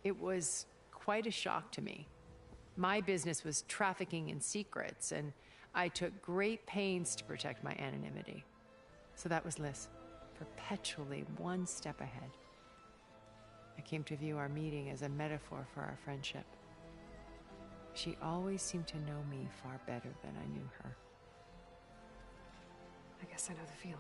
It was quite a shock to me. My business was trafficking in secrets, and I took great pains to protect my anonymity. So that was Liz, perpetually one step ahead. I came to view our meeting as a metaphor for our friendship. She always seemed to know me far better than I knew her. I guess I know the feeling.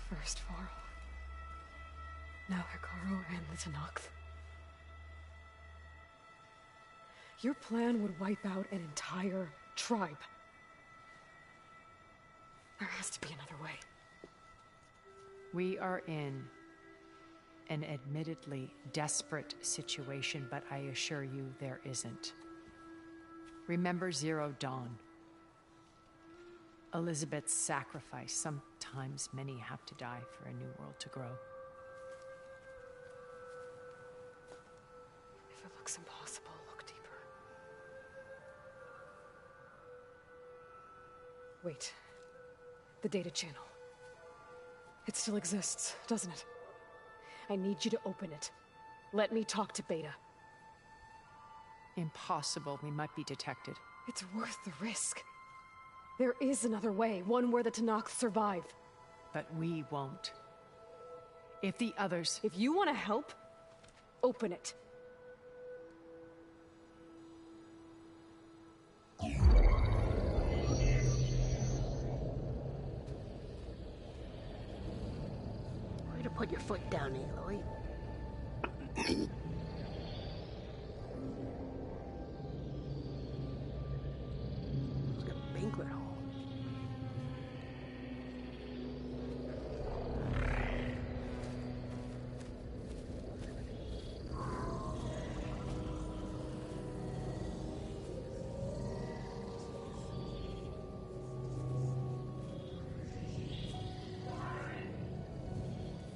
First Varl. Now Hekarro and the Tenakth. Your plan would wipe out an entire tribe. There has to be another way. We are in an admittedly desperate situation, but I assure you there isn't. Remember Zero Dawn. Elizabeth's sacrifice. Sometimes many have to die for a new world to grow. If it looks impossible, look deeper. Wait. The data channel. It still exists, doesn't it? I need you to open it. Let me talk to Beta. Impossible. We might be detected. It's worth the risk. There is another way, one where the Tenakth survive. But we won't. If the others... If you want to help, open it. Way to put your foot down, Aloy. It's got a banquet hall.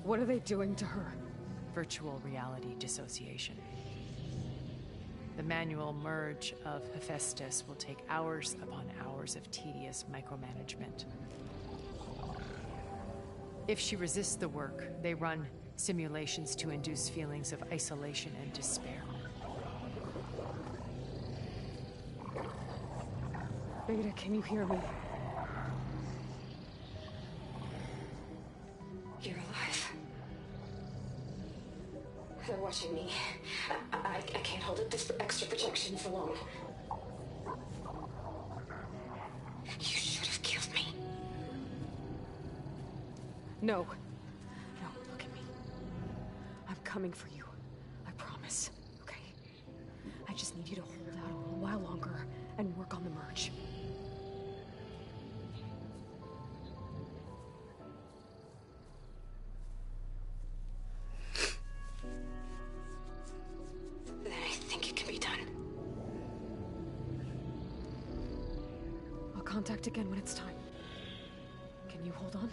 What are they doing to her? Virtual reality dissociation. The manual merge of Hephaestus will take hours upon hours of tedious micromanagement. If she resists the work, they run simulations to induce feelings of isolation and despair. Beta, can you hear me? You're alive. They're watching me. I can't hold up this extra protection for long. You should have killed me. No. No, look at me. I'm coming for you. I promise. Okay? I just need you to hold out a little while longer and work on the merge. Then I think it can be done. I'll contact again when it's time. Can you hold on?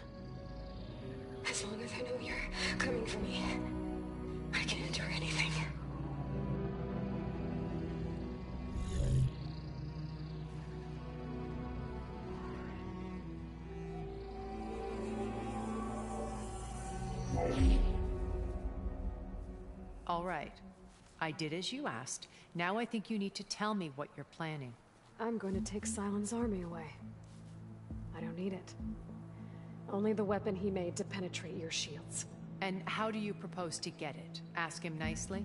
As long as I know you're coming for me, I can endure anything. All right. I did as you asked. Now I think you need to tell me what you're planning. I'm going to take Sylens' army away. I don't need it. Only the weapon he made to penetrate your shields. And how do you propose to get it? Ask him nicely?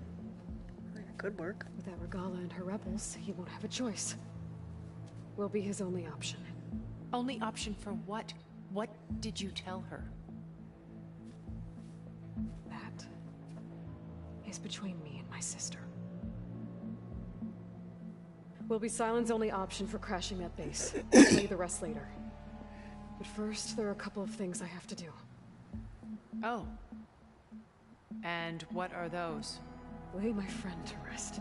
Could work. Without Regala and her rebels, he won't have a choice. We'll be his only option. Only option for what? What did you tell her? That is between me and my sister. Will be Sylens' only option for crashing that base. I'll tell you the rest later. But first, there are a couple of things I have to do. Oh. And what are those? lay my friend to rest.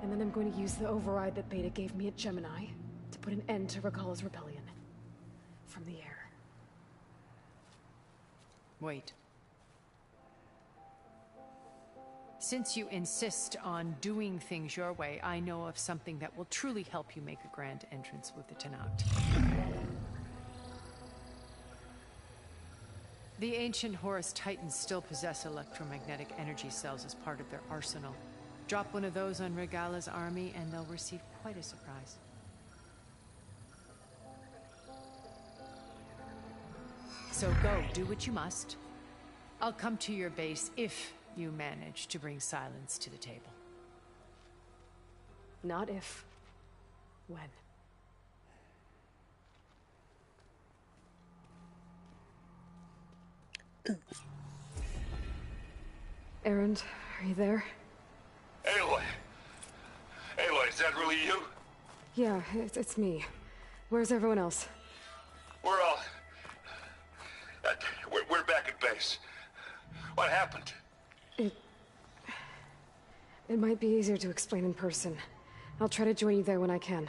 And then I'm going to use the override that Beta gave me at Gemini to put an end to Regalla's rebellion. From the air. Wait. Since you insist on doing things your way, I know of something that will truly help you make a grand entrance with the Tenat. The ancient Horus Titans still possess electromagnetic energy cells as part of their arsenal. Drop one of those on Regalla's army and they'll receive quite a surprise. So go, do what you must. I'll come to your base if you manage to bring silence to the table. Not if. When. Erend, are you there? Aloy! Aloy, is that really you? Yeah, it's me. Where's everyone else? We're all... We're back at base. What happened? It might be easier to explain in person. I'll try to join you there when I can.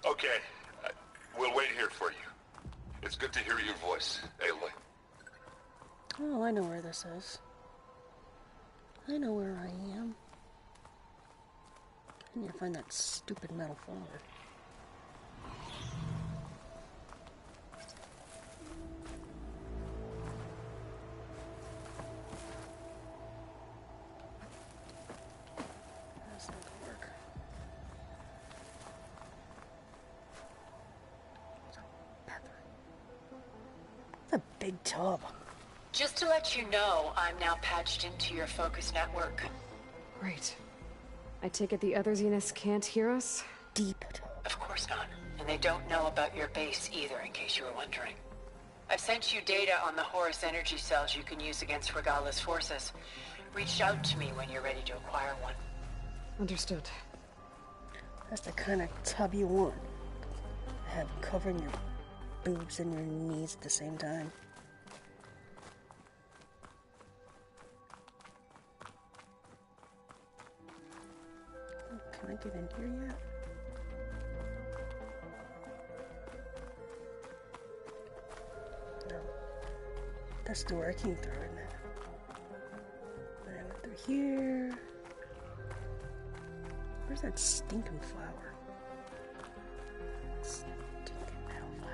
Okay. We'll wait here for you. It's good to hear your voice, Aloy. Oh, I know where this is. I know where I am. I need to find that stupid metal flower. That's not gonna work. It's a bathroom. It's a big tub. Just to let you know, I'm now patched into your focus network. Great. I take it the other Zeniths can't hear us? Deep. Of course not. And they don't know about your base either, in case you were wondering. I've sent you data on the Horus energy cells you can use against Regalla's forces. Reach out to me when you're ready to acquire one. Understood. That's the kind of tub you want. Have covering your boobs and your knees at the same time. Can I get in here yet? No. That's the door I came through, isn't it? And I went through here. Where's that stinking flower? Stinking metal flower.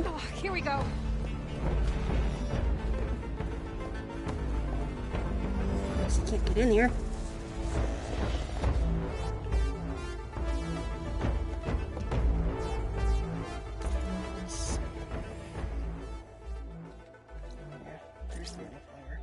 Oh, here we go. Guess you can't get in here. Yeah, there's the metal flower.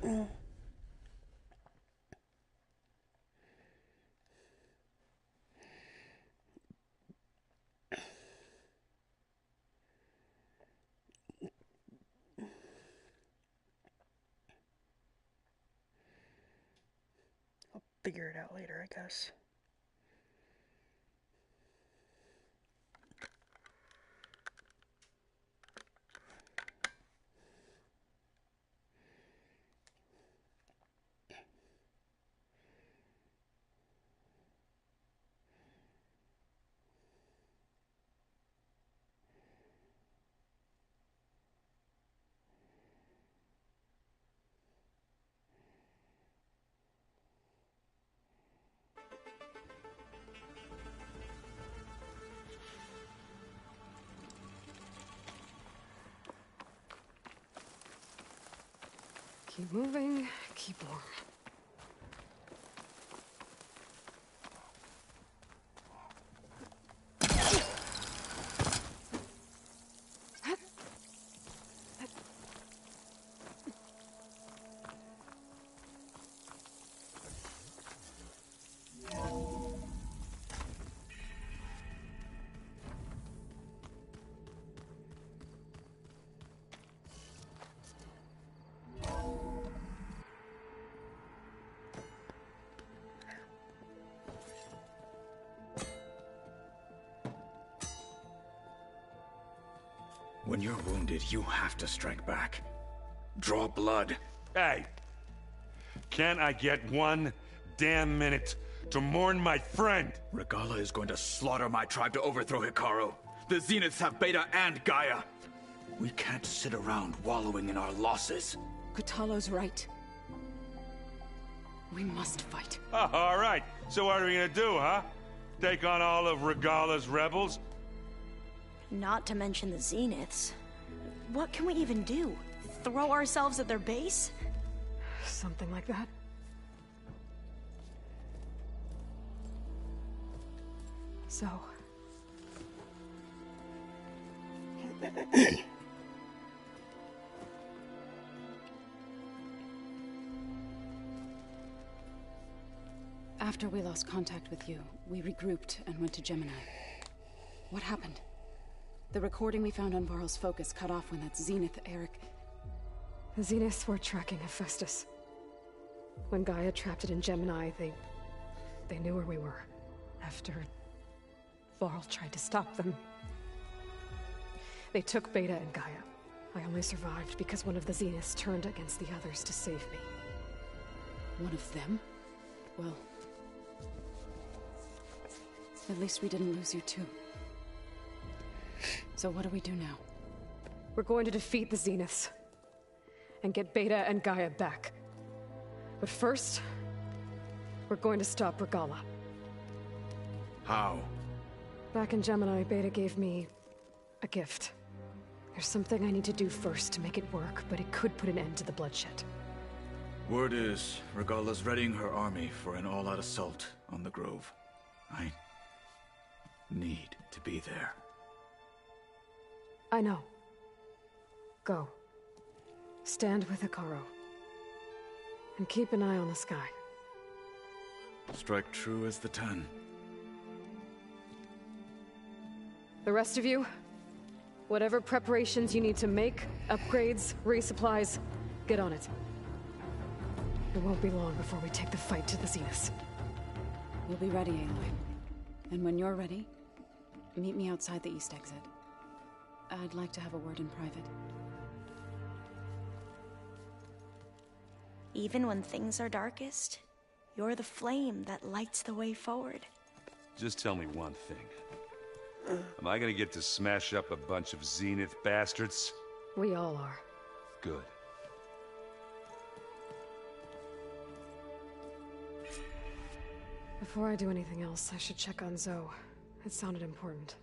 I'll figure it out later, I guess. Keep moving, keep warm. When you're wounded, you have to strike back. Draw blood. Hey! Can't I get one damn minute to mourn my friend? Regalla is going to slaughter my tribe to overthrow Hikaru. The Zeniths have Beta and Gaia. We can't sit around wallowing in our losses. Kotallo's right. We must fight. Oh, all right. So what are we gonna do, huh? Take on all of Regalla's rebels? Not to mention the Zeniths. What can we even do? Throw ourselves at their base? Something like that. So... After we lost contact with you, we regrouped and went to Gemini. What happened? The recording we found on Varl's focus cut off when that Zenith, Eric... The Zeniths were tracking Hephaestus. When Gaia trapped it in Gemini, they knew where we were. After Varl tried to stop them. They took Beta and Gaia. I only survived because one of the Zeniths turned against the others to save me. One of them? Well... at least we didn't lose you too. So what do we do now? We're going to defeat the Zeniths. And get Beta and Gaia back. But first... we're going to stop Regalla. How? Back in Gemini, Beta gave me... a gift. There's something I need to do first to make it work, but it could put an end to the bloodshed. Word is, Regalla's readying her army for an all-out assault on the Grove. I need to be there. I know. Go. Stand with Hikaru. And keep an eye on the sky. Strike true as the 10. The rest of you, whatever preparations you need to make, upgrades, resupplies, get on it. It won't be long before we take the fight to the Zeniths. We'll be ready, Aloy. And when you're ready, meet me outside the east exit. I'd like to have a word in private. Even when things are darkest, you're the flame that lights the way forward. Just tell me one thing. Am I gonna get to smash up a bunch of Zenith bastards? We all are. Good. Before I do anything else, I should check on Zoe. It sounded important.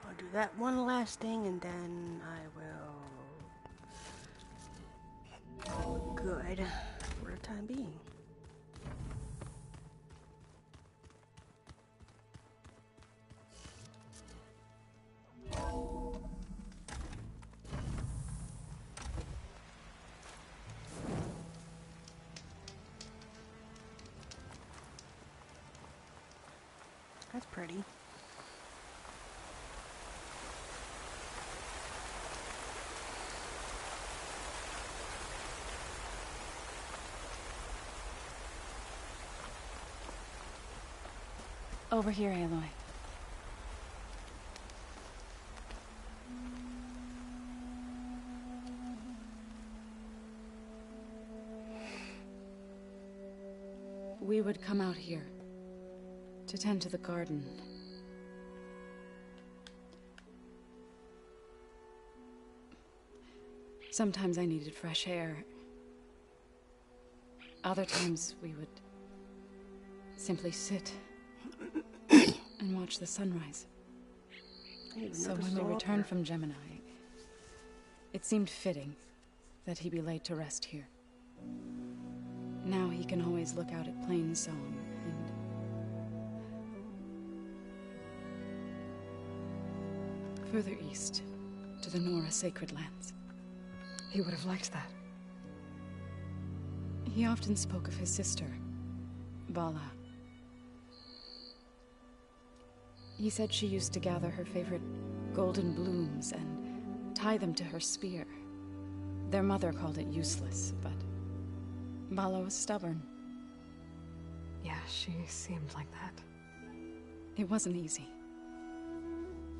I'll do that one last thing and then I will... good for the time being. That's pretty. Over here, Aloy. We would come out here to tend to the garden. Sometimes I needed fresh air. Other times we would simply sit and watch the sunrise. So when we returned from Gemini, it seemed fitting that he be laid to rest here. Now he can always look out at Plainsong and further east to the Nora Sacred Lands. He would have liked that. He often spoke of his sister, Vala. He said she used to gather her favorite golden blooms and tie them to her spear. Their mother called it useless, but Vala was stubborn. Yeah, she seemed like that. It wasn't easy.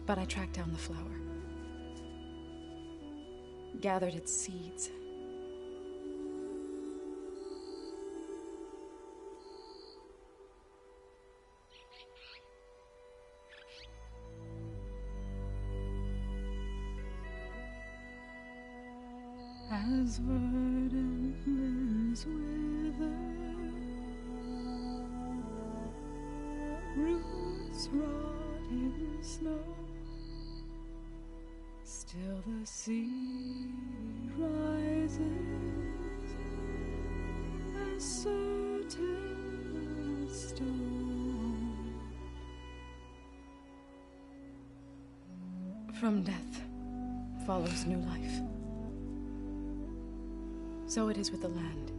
But I tracked down the flower. Gathered its seeds. As verdant limbs wither, roots rot in snow, still the sea rises as certain as stone. From death follows new life. So it is with the land.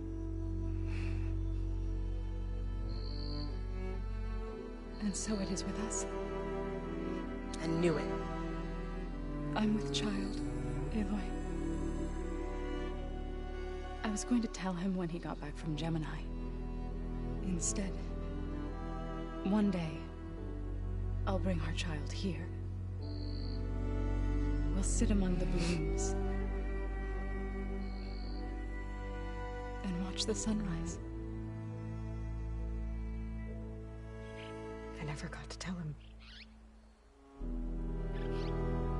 And so it is with us. I knew it. I'm with child, Aloy. I was going to tell him when he got back from Gemini. Instead, one day, I'll bring our child here. We'll sit among the blooms and watch the sunrise. I never got to tell him.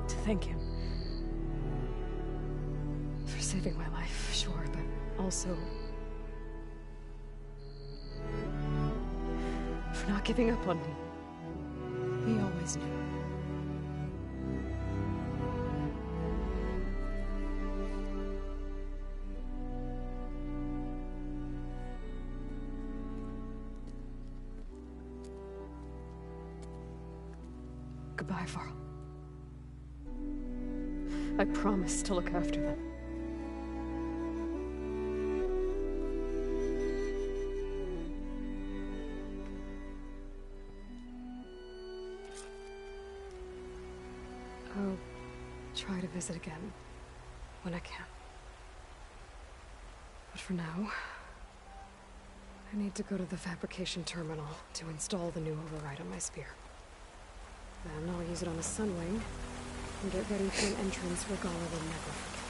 To thank him. For saving my life, sure, but also for not giving up on me. He always knew. Goodbye, Varl. I promise to look after them. I'll try to visit again when I can. But for now, I need to go to the fabrication terminal to install the new override on my spear. Then I'll use it on a Sunwing and get ready for an entrance where Gala will never forget.